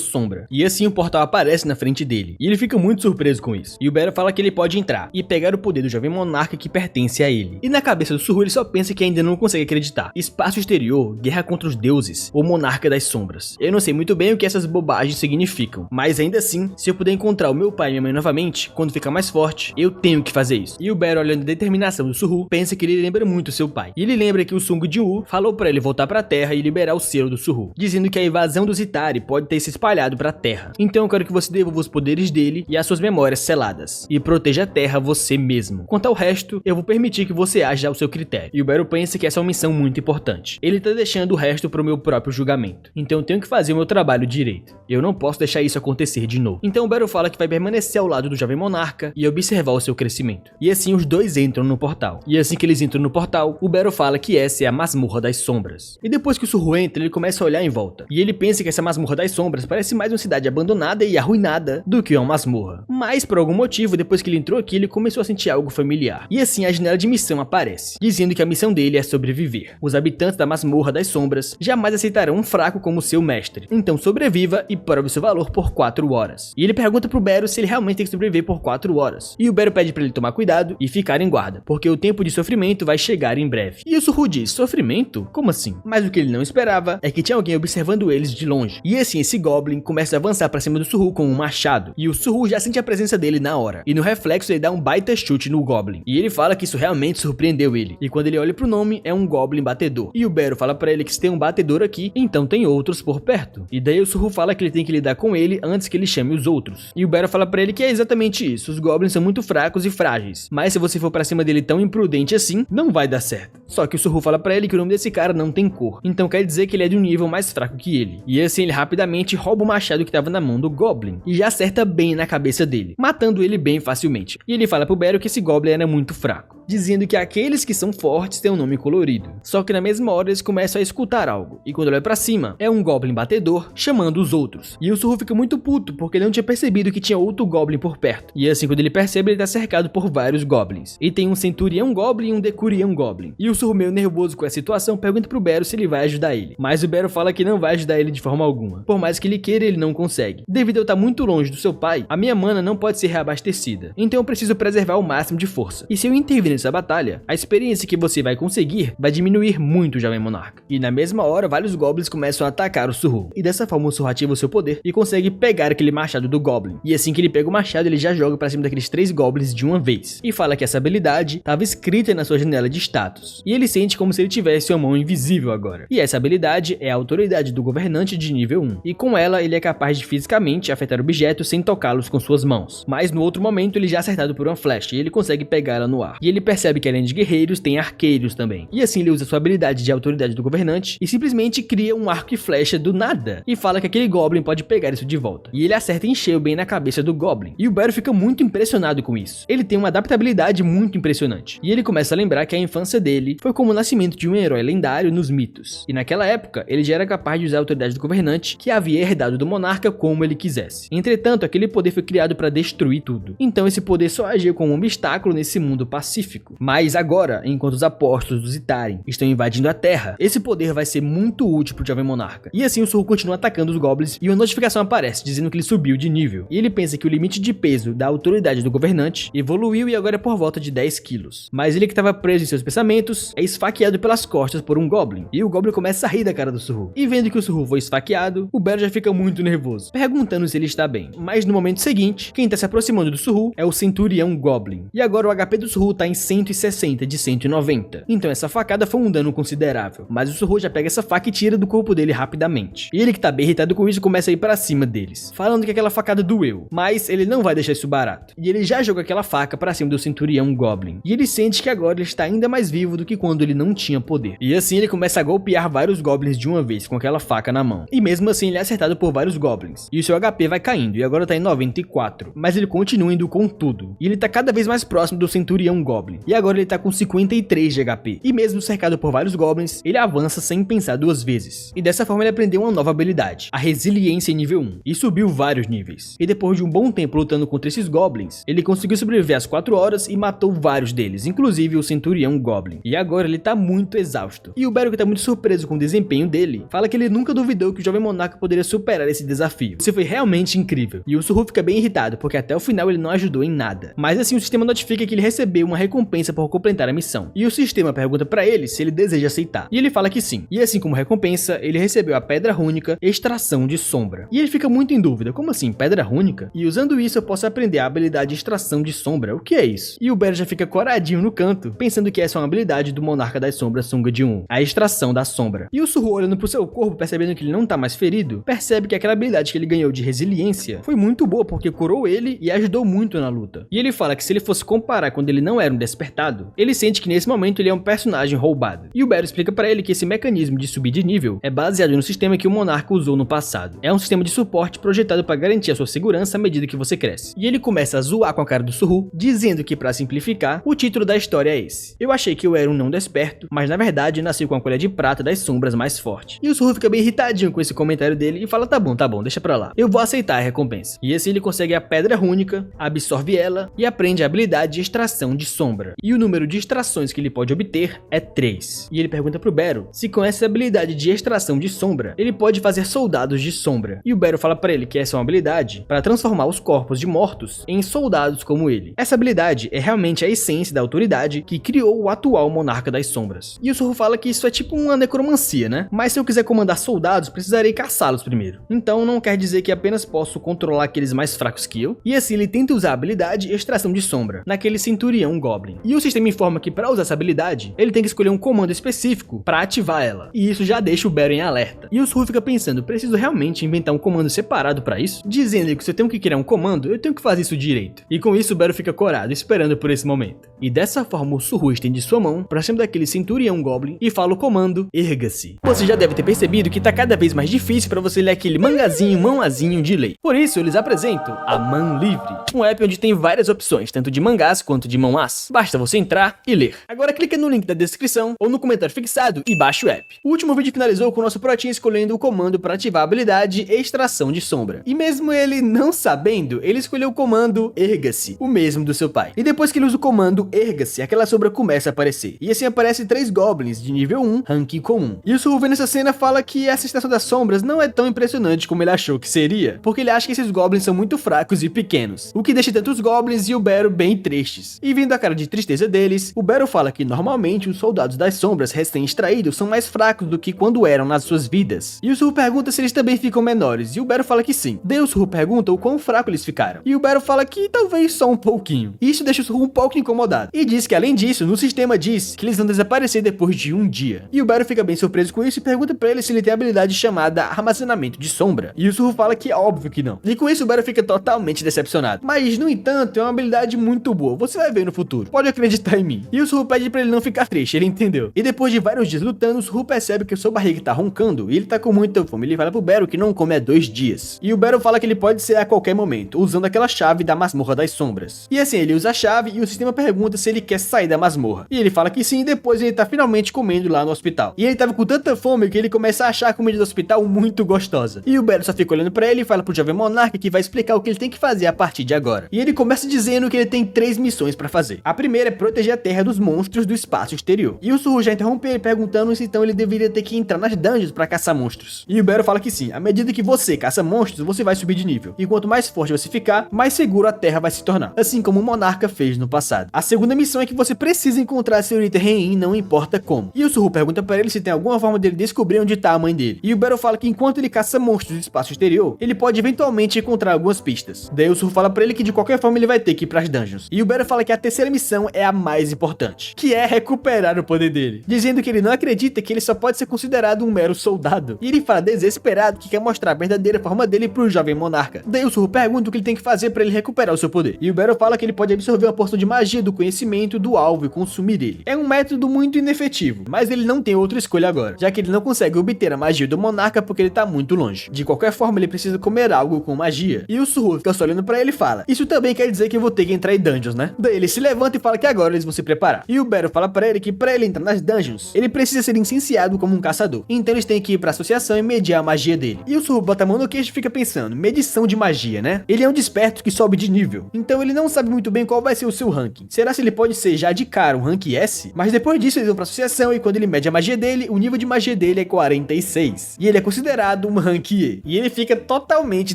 sombra. E assim o portal aparece na frente dele. E ele fica muito surpreso com isso. E o Bero fala que ele pode entrar e pegar o poder do Jovem Monarca que pertence a ele. E na cabeça do Suhu ele só pensa que ainda não consegue acreditar. Espaço exterior, guerra contra os deuses, ou monarca das sombras. Eu não sei muito bem o que essas bobagens significam, mas ainda assim, se eu puder encontrar o meu pai e minha mãe novamente, quando ficar mais forte, eu tenho que fazer isso. E o Bero, olhando a determinação do Suhu, pensa que ele lembra muito seu pai. E ele lembra que o Sung Ji-woo falou pra ele voltar pra Terra e liberar o selo do Suhu, dizendo que a invasão dos Itarin pode ter se espalhado pra Terra. Então eu quero que você devolva os poderes dele e as suas memórias seladas, e proteja a Terra você mesmo. Quanto ao resto, eu vou permitir que você aja ao seu critério. E o Bero pensa que essa é uma missão muito importante. Ele tá deixando o resto pro meu próprio julgamento. Então eu tenho que fazer o meu trabalho direito. Eu não posso deixar isso acontecer de novo. Então o Bero fala que vai permanecer ao lado do Jovem Monarca e observar o seu crescimento. E assim os dois entram no portal. E assim que eles entram no portal, o Bero fala que essa é a masmorra das sombras. E depois que o Suhu entra, ele começa a olhar em volta. E ele pensa que essa masmorra das sombras parece mais uma cidade abandonada e arruinada do que uma masmorra. Mas por algum motivo, depois que ele entrou aqui, ele começou a sentir algo familiar. E assim a janela de missão aparece, dizendo que a missão dele é sobreviver. Os habitantes da masmorra das sombras jamais aceitarão um fraco como seu mestre. Então sobreviva e prove seu valor por 4 horas. E ele pergunta pro Bero se ele realmente tem que sobreviver por 4 horas. E o Bero pede pra ele tomar cuidado e ficar em guarda, porque o tempo de sofrimento vai chegar em breve. E o Suhu diz: sofrimento? Como assim? Mas o que ele não esperava é que tinha alguém observando eles de longe. E assim esse Goblin começa a avançar pra cima do Suhu com um machado. E o Suhu já sente a presença dele na hora. E no reflexo ele dá um baita chute no Goblin. E ele fala que isso realmente surpreendeu ele. E quando ele olha pro nome, é um Goblin batedor. E o Bero fala pra ele que se tem um batedor aqui, então tem outros por perto. E daí o Suhu fala que ele tem que lidar com ele antes que ele chame os outros. E o Bero fala pra ele que é exatamente isso. Os Goblins são muito fracos e frágeis. Mas se você for pra cima dele tão imprudente assim, não vai dar certo. Só que o Suhu fala pra ele que o nome desse cara não tem cor. Então quer dizer que ele é de um nível mais fraco que ele. E assim ele rapidamente rouba o machado que tava na mão do Goblin. E já acerta bem na cabeça dele, matando ele bem facilmente. E ele fala pro Bero que esse Goblin era muito fraco, dizendo que aqueles que são fortes têm um nome colorido. Só que na mesma hora eles começam a escutar algo. E quando olha pra cima, é um Goblin batedor chamando os outros. E o Suhu fica muito puto, porque ele não tinha percebido que tinha outro Goblin por perto. E assim quando ele percebe, ele tá cercado por vários Goblins. E tem um Centurião Goblin e um Decurião Goblin. E o Suhu, meio nervoso com a situação, pergunta pro Bero se ele vai ajudar ele. Mas o Bero fala que não vai ajudar ele de forma alguma. Por mais que ele queira, ele não consegue. Devido a eu estar muito longe do seu pai, a minha mana não pode ser reabastecida. Então eu preciso preservar o máximo de força. E se eu intervir nesse essa batalha, a experiência que você vai conseguir vai diminuir muito o Jovem Monarca. E na mesma hora, vários Goblins começam a atacar o Suhu. E dessa forma o Suhu ativa o seu poder e consegue pegar aquele machado do Goblin. E assim que ele pega o machado, ele já joga pra cima daqueles 3 Goblins de uma vez. E fala que essa habilidade estava escrita na sua janela de status. E ele sente como se ele tivesse uma mão invisível agora. E essa habilidade é a autoridade do governante de nível 1. E com ela, ele é capaz de fisicamente afetar objetos sem tocá-los com suas mãos. Mas no outro momento, ele já é acertado por uma flecha e ele consegue pegar ela no ar. E ele percebe que além de guerreiros, tem arqueiros também. E assim ele usa sua habilidade de autoridade do governante e simplesmente cria um arco e flecha do nada. E fala que aquele Goblin pode pegar isso de volta. E ele acerta em cheio bem na cabeça do Goblin. E o Barry fica muito impressionado com isso. Ele tem uma adaptabilidade muito impressionante. E ele começa a lembrar que a infância dele foi como o nascimento de um herói lendário nos mitos. E naquela época, ele já era capaz de usar a autoridade do governante que havia herdado do monarca como ele quisesse. Entretanto, aquele poder foi criado para destruir tudo. Então esse poder só agia como um obstáculo nesse mundo pacífico. Mas agora, enquanto os apóstolos dos Itarim estão invadindo a Terra, esse poder vai ser muito útil pro Jovem Monarca. E assim o Suhu continua atacando os Goblins e uma notificação aparece dizendo que ele subiu de nível. E ele pensa que o limite de peso da autoridade do governante evoluiu e agora é por volta de 10 quilos. Mas ele que estava preso em seus pensamentos é esfaqueado pelas costas por um Goblin. E o Goblin começa a rir da cara do Suhu. E vendo que o Suhu foi esfaqueado, o Barry já fica muito nervoso, perguntando se ele está bem. Mas no momento seguinte, quem está se aproximando do Suhu é o Centurião Goblin. E agora o HP do Suhu tá em 160 de 190. Então essa facada foi um dano considerável. Mas o Suhu já pega essa faca e tira do corpo dele rapidamente. E ele que tá bem irritado com isso começa a ir pra cima deles, falando que aquela facada doeu. Mas ele não vai deixar isso barato. E ele já joga aquela faca pra cima do Centurião Goblin. E ele sente que agora ele está ainda mais vivo do que quando ele não tinha poder. E assim ele começa a golpear vários Goblins de uma vez com aquela faca na mão. E mesmo assim ele é acertado por vários Goblins. E o seu HP vai caindo e agora tá em 94. Mas ele continua indo com tudo. E ele tá cada vez mais próximo do Centurião Goblin. E agora ele tá com 53 de HP. E mesmo cercado por vários Goblins, ele avança sem pensar duas vezes. E dessa forma ele aprendeu uma nova habilidade, a resiliência em nível 1. E subiu vários níveis. E depois de um bom tempo lutando contra esses Goblins, ele conseguiu sobreviver às 4 horas e matou vários deles, inclusive o Centurião Goblin. E agora ele tá muito exausto. E o Barry, que tá muito surpreso com o desempenho dele, fala que ele nunca duvidou que o Jovem Monarca poderia superar esse desafio. Isso foi realmente incrível. E o Suhu fica bem irritado, porque até o final ele não ajudou em nada. Mas assim o sistema notifica que ele recebeu uma recompensa por completar a missão. E o sistema pergunta pra ele se ele deseja aceitar. E ele fala que sim. E assim como recompensa, ele recebeu a Pedra Rúnica Extração de Sombra. E ele fica muito em dúvida, como assim, Pedra Rúnica? E usando isso eu posso aprender a habilidade Extração de Sombra, o que é isso? E o Barry já fica coradinho no canto, pensando que essa é uma habilidade do Monarca das Sombras Sunga de 1, a Extração da Sombra. E o Suhu, olhando pro seu corpo, percebendo que ele não tá mais ferido, percebe que aquela habilidade que ele ganhou de resiliência foi muito boa, porque curou ele e ajudou muito na luta. E ele fala que se ele fosse comparar quando ele não era um despertado, ele sente que nesse momento ele é um personagem roubado. E o Barry explica pra ele que esse mecanismo de subir de nível é baseado no sistema que o Monarca usou no passado. É um sistema de suporte projetado para garantir a sua segurança à medida que você cresce. E ele começa a zoar com a cara do Suhu, dizendo que, pra simplificar, o título da história é esse: eu achei que eu era um não desperto, mas na verdade nasci com a colher de prata das sombras mais forte. E o Suhu fica bem irritadinho com esse comentário dele e fala: tá bom, deixa pra lá, eu vou aceitar a recompensa. E assim ele consegue a Pedra Rúnica, absorve ela e aprende a habilidade de Extração de Sombra. E o número de extrações que ele pode obter é 3. E ele pergunta pro Barry se com essa habilidade de Extração de Sombra, ele pode fazer soldados de sombra. E o Barry fala pra ele que essa é uma habilidade para transformar os corpos de mortos em soldados como ele. Essa habilidade é realmente a essência da autoridade que criou o atual Monarca das Sombras. E o Suhu fala que isso é tipo uma necromancia, né? Mas se eu quiser comandar soldados, precisarei caçá-los primeiro. Então não quer dizer que apenas posso controlar aqueles mais fracos que eu. E assim ele tenta usar a habilidade Extração de Sombra naquele Centurião Goblin. E o sistema informa que para usar essa habilidade, ele tem que escolher um comando específico para ativar ela. E isso já deixa o Barry em alerta. E o Suhu fica pensando, preciso realmente inventar um comando separado para isso? Dizendo que se eu tenho que criar um comando, eu tenho que fazer isso direito. E com isso o Barry fica corado, esperando por esse momento. E dessa forma o Suhu estende sua mão para cima daquele Centurião Goblin e fala o comando Erga-se. Você já deve ter percebido que tá cada vez mais difícil para você ler aquele mangazinho, mãozinho de lei. por isso, eu lhes apresento a Man Livre, um app onde tem várias opções, tanto de mangás quanto de mãoás. Basta você entrar e ler. Agora clica no link da descrição ou no comentário fixado e baixe o app. O último vídeo finalizou com o nosso protinho escolhendo o comando para ativar a habilidade Extração de Sombra. E mesmo ele não sabendo, ele escolheu o comando Erga-se, o mesmo do seu pai. E depois que ele usa o comando Erga-se, aquela sombra começa a aparecer. E assim aparecem 3 goblins de nível 1, ranking comum. E o Suhu vendo essa cena fala que essa Extração das Sombras não é tão impressionante como ele achou que seria, porque ele acha que esses goblins são muito fracos e pequenos, o que deixa tanto os goblins e o Barry bem tristes. E vendo a cara de tristeza deles, o Battle fala que normalmente os soldados das sombras recém-extraídos são mais fracos do que quando eram nas suas vidas. E o Suho pergunta se eles também ficam menores, e o Battle fala que sim. Daí o Suho pergunta o quão fraco eles ficaram, e o Battle fala que talvez só um pouquinho. Isso deixa o Suho um pouco incomodado, e diz que além disso, no sistema diz que eles vão desaparecer depois de um dia. E o Battle fica bem surpreso com isso e pergunta pra ele se ele tem a habilidade chamada armazenamento de sombra, e o Suho fala que é óbvio que não. E com isso o Battle fica totalmente decepcionado, mas no entanto é uma habilidade muito boa, você vai ver no futuro, pode acreditar em mim. E o Suho pede pra ele não ficar triste, ele entendeu. E depois de vários dias lutando, o Suho percebe que a sua barriga tá roncando e ele tá com muita fome. Ele fala pro Battle que não come há 2 dias. E o Battle fala que ele pode ser a qualquer momento, usando aquela chave da masmorra das sombras. E assim, ele usa a chave e o sistema pergunta se ele quer sair da masmorra. E ele fala que sim, e depois ele tá finalmente comendo lá no hospital. E ele tava com tanta fome que ele começa a achar a comida do hospital muito gostosa. E o Battle só fica olhando pra ele e fala pro jovem monarca que vai explicar o que ele tem que fazer a partir de agora. E ele começa dizendo que ele tem 3 missões pra fazer. A primeira é proteger a terra dos monstros do espaço exterior. E o Suho já interrompe ele perguntando se então ele deveria ter que entrar nas dungeons pra caçar monstros. E o Battle fala que sim, à medida que você caça monstros, você vai subir de nível. E quanto mais forte você ficar, mais seguro a terra vai se tornar. Assim como o monarca fez no passado. A segunda missão é que você precisa encontrar a senhorita Rein, não importa como. E o Suho pergunta pra ele se tem alguma forma dele descobrir onde tá a mãe dele. E o Battle fala que enquanto ele caça monstros do espaço exterior, ele pode eventualmente encontrar algumas pistas. Daí o Suho fala pra ele que de qualquer forma ele vai ter que ir pras dungeons. E o Battle fala que a terceira missão é a mais importante, que é recuperar o poder dele, dizendo que ele não acredita que ele só pode ser considerado um mero soldado. E ele fala desesperado que quer mostrar a verdadeira forma dele pro jovem monarca. Daí o Suho pergunta o que ele tem que fazer pra ele recuperar o seu poder. E o Battle fala que ele pode absorver uma porção de magia do conhecimento do alvo e consumir ele. É um método muito inefetivo, mas ele não tem outra escolha agora, já que ele não consegue obter a magia do monarca porque ele tá muito longe. De qualquer forma, ele precisa comer algo com magia. E o Suho fica só olhando pra ele e fala: isso também quer dizer que eu vou ter que entrar em dungeons, né? Daí ele se levanta e fala que agora eles vão se preparar. E o Battle fala pra ele que pra ele entrar nas dungeons, ele precisa ser licenciado como um caçador. Então eles têm que ir pra associação e mediar a magia dele. E o Suho bota a mão no queixo e fica pensando: medição de magia, né? Ele é um desperto que sobe de nível, então ele não sabe muito bem qual vai ser o seu ranking. Será se ele pode ser já de cara um rank S? Mas depois disso eles vão pra associação e quando ele mede a magia dele, o nível de magia dele é 46. E ele é considerado um rank E. E ele fica totalmente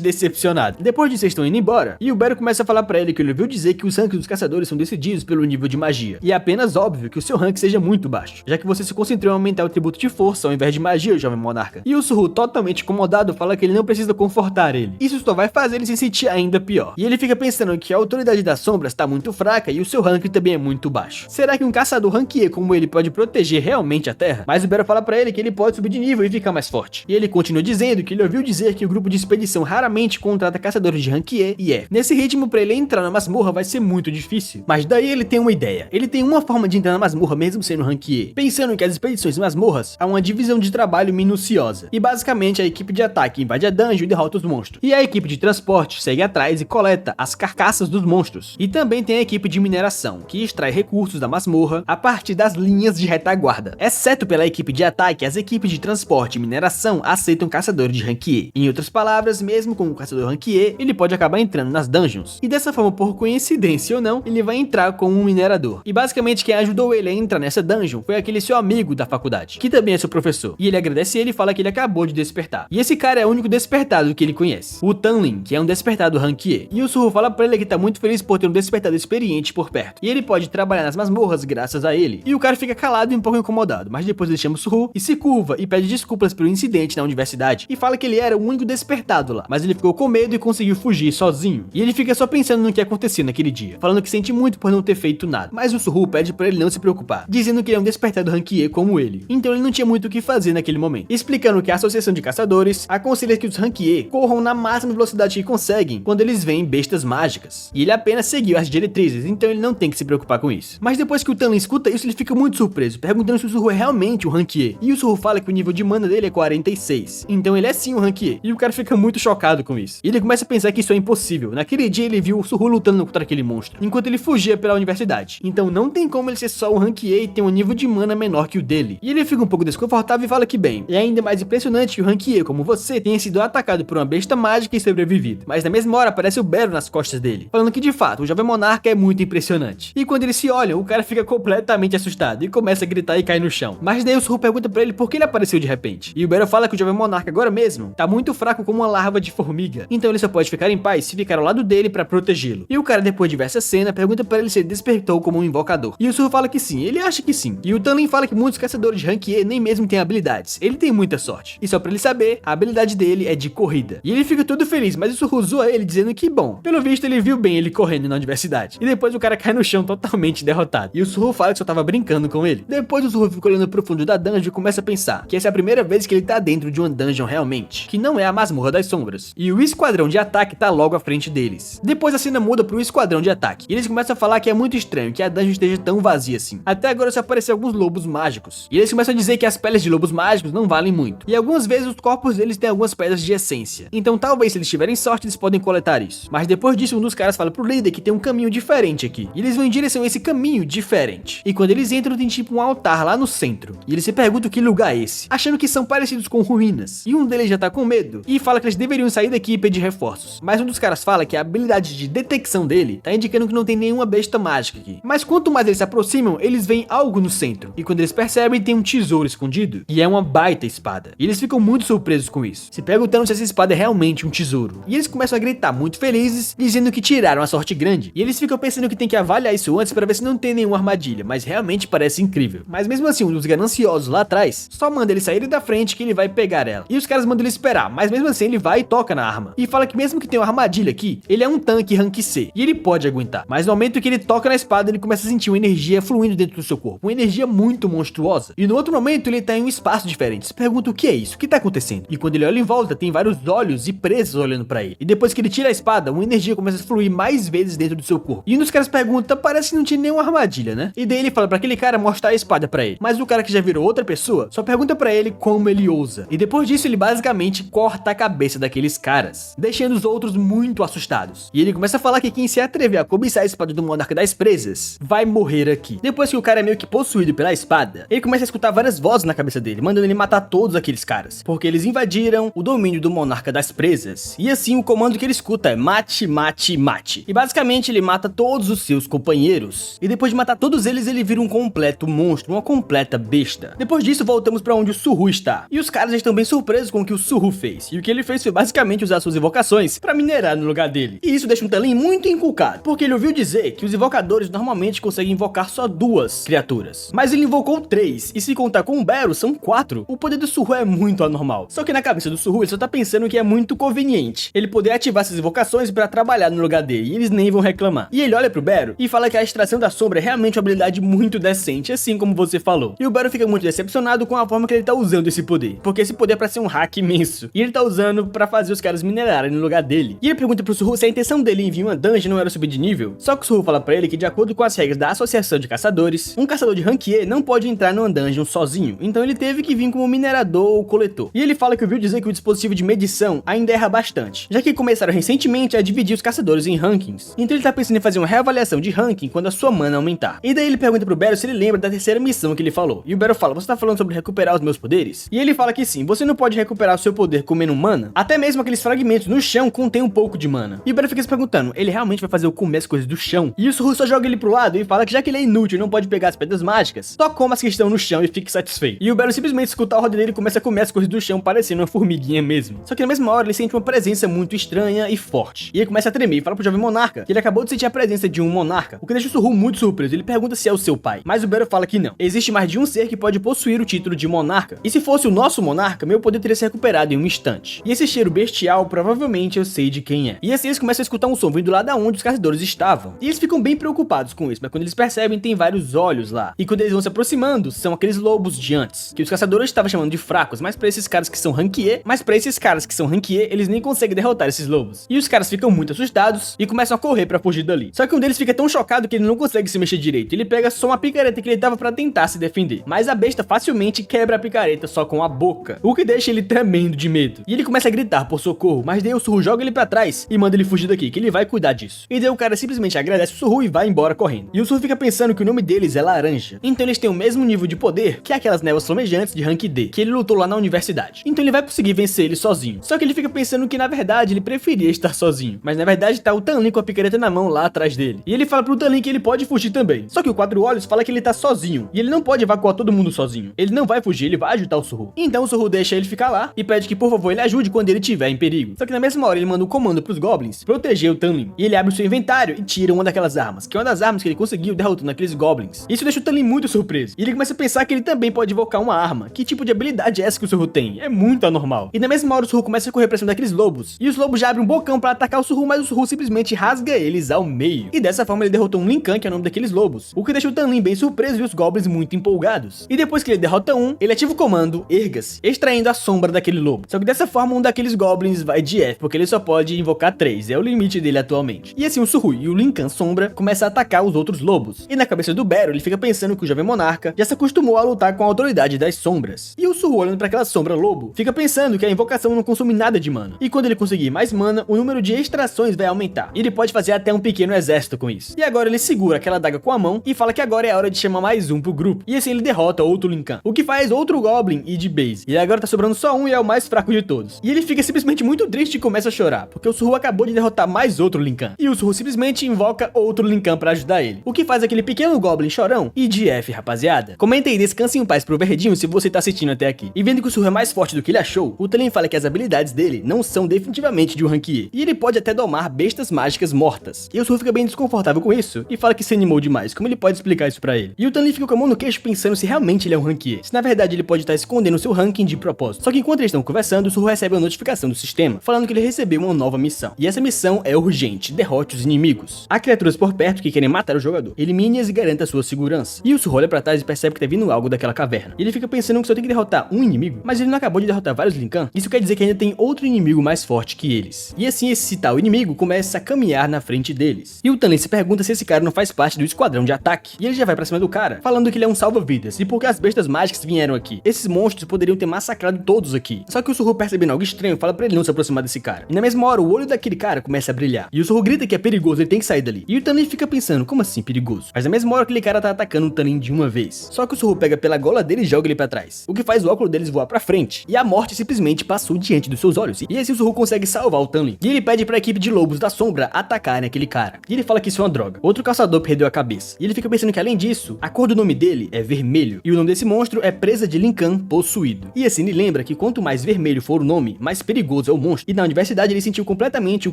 decepcionado. Depois disso eles estão indo embora, e o Battle começa a falar pra ele que ele ouviu dizer que os ranks dos caçadores são decididos pelo nível de magia. E é apenas óbvio que o seu rank seja muito baixo, já que você se concentrou em aumentar o atributo de força ao invés de magia, jovem monarca. E o Suho, totalmente incomodado, fala que ele não precisa confortar ele. Isso só vai fazer ele se sentir ainda pior. E ele fica pensando que a autoridade das sombras tá muito fraca e o seu rank também é muito baixo. Será que um caçador rank E como ele pode proteger realmente a terra? Mas o Battle fala pra ele que ele pode subir de nível e ficar mais forte. E ele continua dizendo que ele ouviu dizer que o grupo de expedição raramente contrata caçadores de rank E, e nesse ritmo pra ele entrar na masmorra vai ser muito difícil. Mas daí ele tem uma ideia. Ele tem uma forma de entrar na masmorra mesmo sendo rank E. Pensando que as expedições em masmorras há uma divisão de trabalho minuciosa. E basicamente a equipe de ataque invade a dungeon e derrota os monstros. E a equipe de transporte segue atrás e coleta as carcaças dos monstros. E também tem a equipe de mineração, que extrai recursos da masmorra a partir das linhas de retaguarda. Exceto pela equipe de ataque, as equipes de transporte e mineração aceitam caçadores de rank E. Em outras palavras, mesmo com um caçador rank E, ele pode acabar entrando nas dungeons. E dessa forma, por coincidência ou não, ele vai entrar como um minerador. E basicamente quem ajudou ele a entrar nessa dungeon foi aquele seu amigo da faculdade, que também é seu professor. E ele agradece ele e fala que ele acabou de despertar. E esse cara é o único despertado que ele conhece, o Tanlin, que é um despertado rank E. E o Suho fala pra ele que tá muito feliz por ter um despertado experiente por perto. E ele pode trabalhar nas masmorras graças a ele. E o cara fica calado e um pouco incomodado, mas depois ele chama o Suho e se curva e pede desculpas pelo incidente na universidade. E fala que ele era o único despertado lá, mas ele ficou com medo e conseguiu fugir sozinho. E ele fica só pensando no que aconteceu naquele dia, falando que sente muito por não ter feito nada. Mas o Suho pede pra ele não se preocupar, dizendo que ele é um despertado rank E como ele. Então ele não tinha muito o que fazer naquele momento. Explicando que a Associação de Caçadores aconselha que os rank E corram na máxima velocidade que conseguem quando eles veem bestas mágicas. E ele apenas seguiu as diretrizes, então ele não tem que se preocupar com isso. Mas depois que o Tanlin escuta isso, ele fica muito surpreso, perguntando se o Suho é realmente um rank E. E o Suho fala que o nível de mana dele é 46. Então ele é sim um rank E. E o cara fica muito chocado com isso. E ele começa a pensar que isso é impossível. Naquele dia ele viu o Suho lutando contra aquele monstro, enquanto ele fugia pela universidade. Então não tem como ele ser só um rank E e ter um nível de mana menor que o dele. E ele fica um pouco desconfortável e fala que bem, é ainda mais impressionante que o rank E como você tenha sido atacado por uma besta mágica e sobrevivido. Mas na mesma hora aparece o Battle nas costas dele, falando que de fato o jovem monarca é muito impressionante. E quando eles se olham, o cara fica completamente assustado e começa a gritar e cair no chão. Mas daí o Suho pergunta pra ele por que ele apareceu de repente. E o Battle fala que o jovem monarca agora mesmo tá muito fraco como uma larva de formiga. Então ele só pode ficar em paz se ficar ao lado dele pra protegê-lo. E o cara, depois de ver essa cena, pergunta pra ele se ele despertou como um invocador. E o Surro fala que sim, ele acha que sim. E o Tanlin fala que muitos caçadores de rank E nem mesmo têm habilidades, ele tem muita sorte. E só pra ele saber, a habilidade dele é de corrida. E ele fica todo feliz, mas o Surro zoa ele dizendo que bom, pelo visto ele viu bem ele correndo na universidade. E depois o cara cai no chão totalmente derrotado. E o Surro fala que só tava brincando com ele. Depois o Surro fica olhando pro fundo da dungeon e começa a pensar que essa é a primeira vez que ele tá dentro de uma dungeon realmente, que não é a masmorra das sombras. E o esquadrão de ataque tá logo à frente deles. Depois a cena muda pro esquadrão de ataque. E eles começam a falar que é muito estranho que a dungeon esteja tão vazia assim. Até agora só apareceram alguns lobos mágicos. E eles começam a dizer que as peles de lobos mágicos não valem muito. E algumas vezes os corpos deles têm algumas pedras de essência. Então talvez se eles tiverem sorte eles podem coletar isso. Mas depois disso um dos caras fala pro líder que tem um caminho diferente aqui. E eles vão em direção a esse caminho diferente. E quando eles entram tem tipo um altar lá no centro. E eles se perguntam que lugar é esse, achando que são parecidos com ruínas. E um deles já tá com medo e fala que eles deveriam sair daqui e pedir reforços. Mas um dos caras fala que a habilidade de detecção dele tá indicando que não tem nenhuma besta mágica aqui. Mas quanto mais eles se aproximam, eles veem algo no centro. E quando eles percebem, tem um tesouro escondido. E é uma baita espada. E eles ficam muito surpresos com isso, se perguntando se essa espada é realmente um tesouro. E eles começam a gritar muito felizes, dizendo que tiraram a sorte grande. E eles ficam pensando que tem que avaliar isso antes para ver se não tem nenhuma armadilha, mas realmente parece incrível. Mas mesmo assim, um dos gananciosos lá atrás só manda eles saírem da frente que ele vai pegar ela. E os caras mandam ele esperar, mas mesmo assim ele vai e toca na arma. E fala que mesmo que tenha uma armadilha aqui, ele é um tanque rank C, e ele pode aguentar. Mas no momento que ele toca na espada, ele começa a sentir uma energia fluindo dentro do seu corpo, uma energia muito monstruosa. E no outro momento ele tá em um espaço diferente, se pergunta o que é isso, o que tá acontecendo? E quando ele olha em volta, tem vários olhos e presas olhando pra ele. E depois que ele tira a espada, uma energia começa a fluir mais vezes dentro do seu corpo. E um dos caras pergunta, parece que não tinha nenhuma armadilha, né? E daí ele fala pra aquele cara mostrar a espada pra ele. Mas o cara que já virou outra pessoa, só pergunta pra ele como ele ousa. E depois disso ele basicamente corta a cabeça daqueles caras, deixando os outros muito assustados. E ele começa a falar que quem se atrever a cobiçar a espada do monarca das presas, vai morrer aqui. Depois que o cara é meio que possuído pela espada, ele começa a escutar várias vozes na cabeça dele, mandando ele matar todos aqueles caras, porque eles invadiram o domínio do monarca das presas. E assim o comando que ele escuta é mate, mate, mate. E basicamente ele mata todos os seus companheiros. E depois de matar todos eles, ele vira um completo monstro, uma completa besta. Depois disso, voltamos pra onde o Surru está. E os caras estão bem surpresos com o que o Surru fez. E o que ele fez foi basicamente usar suas invocações pra minerar no lugar dele. E isso deixa um Tanlin muito encucado, porque ele ouviu dizer que os invocadores normalmente conseguem invocar só 2 criaturas. Mas ele invocou 3, e se contar com o Bero, são 4. O poder do Surru é muito anormal. Só que na cabeça do Surru, ele só tá pensando que é muito conveniente ele poder ativar essas invocações pra trabalhar no lugar dele, e eles nem vão reclamar. E ele olha pro Bero e fala que a extração da sombra é realmente uma habilidade muito decente, assim como você falou. E o Bero fica muito decepcionado com a forma que ele tá usando esse poder, porque esse poder é pra ser um hack imenso, e ele tá usando pra fazer os caras minerarem no lugar dele. E ele pergunta pro Surru se a intenção dele em vir uma dungeon não era subir de nível, só que o Surru fala pra ele que de acordo com as regras da Associação de Caçadores, um caçador de rank E não pode entrar numa dungeon sozinho, então ele teve que vir como minerador ou coletor. E ele fala que ouviu dizer que o dispositivo de medição ainda erra bastante, já que começaram recentemente a dividir os caçadores em rankings, então ele tá pensando em fazer uma reavaliação de ranking quando a sua mana aumentar. E daí ele pergunta pro Bero se ele lembra da terceira missão que ele falou, e o Bero fala, você tá falando sobre recuperar os meus poderes? E ele fala que sim, você não pode recuperar o seu poder comendo mana, até mesmo aqueles fragmentos no chão contém um pouco de mana. E o Bero fica se perguntando, ele realmente vai fazer eu comer as coisas do chão? E o Surru só joga ele pro lado e fala que já que ele é inútil e não pode pegar as pedras mágicas, só coma as que estão no chão e fique satisfeito. E o Bero simplesmente escuta a ordem dele e começa a comer as coisas do chão parecendo uma formiguinha mesmo. Só que na mesma hora ele sente uma presença muito estranha e forte. E ele começa a tremer e fala pro jovem monarca que ele acabou de sentir a presença de um monarca, o que deixa o Surru muito surpreso. Ele pergunta se é o seu pai, mas o Bero fala que não. Existe mais de um ser que pode possuir o título de monarca, e se fosse o nosso monarca, meu poder teria se recuperado em um instante. E esse cheiro bestial, provavelmente eu sei de quem é. E assim eles começam a escutar um som vindo lá da onde os caçadores estavam. E eles ficam bem preocupados com isso, mas quando eles percebem, tem vários olhos lá. E quando eles vão se aproximando, são aqueles lobos de antes, que os caçadores estavam chamando de fracos, mas pra esses caras que são rank E, eles nem conseguem derrotar esses lobos. E os caras ficam muito assustados e começam a correr pra fugir dali. Só que um deles fica tão chocado que ele não consegue se mexer direito. Ele pega só uma picareta que ele dava pra tentar se defender, mas a besta facilmente quebra a picareta só com a boca, o que deixa ele tremendo de medo. E ele começa a gritar por socorro, mas daí o Surru joga ele pra trás e manda ele fugir daqui, que ele vai cuidar disso. E daí o cara simplesmente agradece o Surru e vai embora correndo. E o Surru fica pensando que o nome deles é Laranja, então eles têm o mesmo nível de poder que aquelas névoas flamejantes de rank D, que ele lutou lá na universidade. Então ele vai conseguir vencer ele sozinho. Só que ele fica pensando que na verdade ele preferia estar sozinho, mas na verdade tá o Tanlin com a picareta na mão lá atrás dele. E ele fala pro Tanlin que ele pode fugir também. Só que o Quatro Olhos fala que ele tá sozinho, e ele não pode evacuar todo mundo sozinho. Ele não vai fugir, ele vai ajudar o Surru. Então o Surru deixa ele ficar lá e pede que por favor ele ajude quando ele estiver em perigo. Só que na mesma hora ele manda um comando pros Goblins proteger o Tanlin. E ele abre o seu inventário e tira uma daquelas armas, que é uma das armas que ele conseguiu derrotando aqueles goblins. Isso deixa o Tanlin muito surpreso, e ele começa a pensar que ele também pode invocar uma arma. Que tipo de habilidade é essa que o Surru tem? É muito anormal. E na mesma hora o Surru começa a correr pra cima daqueles lobos, e os lobos já abrem um bocão pra atacar o Surru, mas o Surru simplesmente rasga eles ao meio. E dessa forma ele derrotou um Linkan, que é o nome daqueles lobos, o que deixa o Tanlin bem surpreso e os goblins muito empolgados. E depois que ele derrota um, ele ativa o comando Erga-se, extraindo a sombra daquele lobo. Só que dessa forma um daqueles goblins vai de F, porque ele só pode invocar 3, é o limite dele atualmente. E assim o Surru e o Linkan Sombra começam a atacar os outros lobos. E na cabeça do Bero ele fica pensando que o jovem monarca já se acostumou a lutar com a autoridade das sombras. E o Surru, olhando para aquela sombra lobo, fica pensando que a invocação não consome nada de mana. E quando ele conseguir mais mana, o número de extrações vai aumentar. E ele pode fazer até um pequeno exército com isso. E agora ele segura aquela adaga com a mão e fala que agora é a hora de chamar mais um pro grupo. E assim ele derrota outro Linkan, o que faz outro Goblin ir de base. E agora tá sobrando só um e é o mais fraco de todos. E ele fica simplesmente muito triste e começa a chorar, porque o Surru acabou de derrotar mais outro Linkan. E o Surru simplesmente invoca outro Linkan pra ajudar ele, o que faz aquele pequeno Goblin chorão ir de F, rapaziada. Comenta aí, descanse em paz pro Verdinho se você tá assistindo até aqui. E vendo que o Surru é mais forte do que ele achou, o Tanlin fala que as habilidades dele não são definitivamente de um rank E, e ele pode até domar bestas mágicas mortas. E o Surru fica bem desconfortável com isso e fala que se animou demais, como ele pode explicar isso pra ele. E o Tanlin fica com a mão no queixo pensando se realmente ele é um rank E, se na verdade ele pode estar escondendo o seu ranking de propósito. Só que enquanto eles estão conversando, o Surru recebe uma notificação do sistema falando que ele recebeu uma nova missão. E essa missão é urgente: derrote os inimigos. Há criaturas por perto que querem matar o jogador. Elimine-as e garanta a sua segurança. E o Surru olha pra trás e percebe que tá vindo algo daquela caverna. E ele fica pensando que só tem que derrotar um inimigo, mas ele não acabou de derrotar vários Linkan. Isso quer dizer que ainda tem outro inimigo mais forte que eles. E assim esse tal inimigo começa a caminhar na frente deles. E o Tanlin se pergunta se esse cara não faz parte do esquadrão de ataque. E ele já vai pra cima do cara, falando que ele é um salva-vidas e porque as bestas mágicas vieram aqui. Esses monstros poderiam ter massacrado todos aqui. Só que o Surru, percebendo algo estranho, fala pra ele não se aproximar desse cara. E na mesma hora o olho daquele cara começa a brilhar. E o Surru grita que é perigoso, ele tem que sair dali. E o Tanlin fica pensando, como assim perigoso? Mas na mesma hora aquele cara tá atacando o Tanlin de uma vez. Só que o Surru pega pela gola dele e joga ele pra trás, o que faz o óculo deles voar pra frente. E a morte simplesmente passou diante dos seus olhos. E assim o Surru consegue salvar o Tanlin. E ele pede pra equipe de lobos da sombra atacarem aquele cara. E ele fala que isso é uma droga. Outro caçador perdeu a cabeça. E ele fica pensando que além disso, a cor do nome dele é vermelho. E o nome desse monstro é presa de Linkan possuído. E assim ele lembra que quanto mais vermelho for o nome, mais perigoso é o monstro. E na universidade ele sentiu completamente o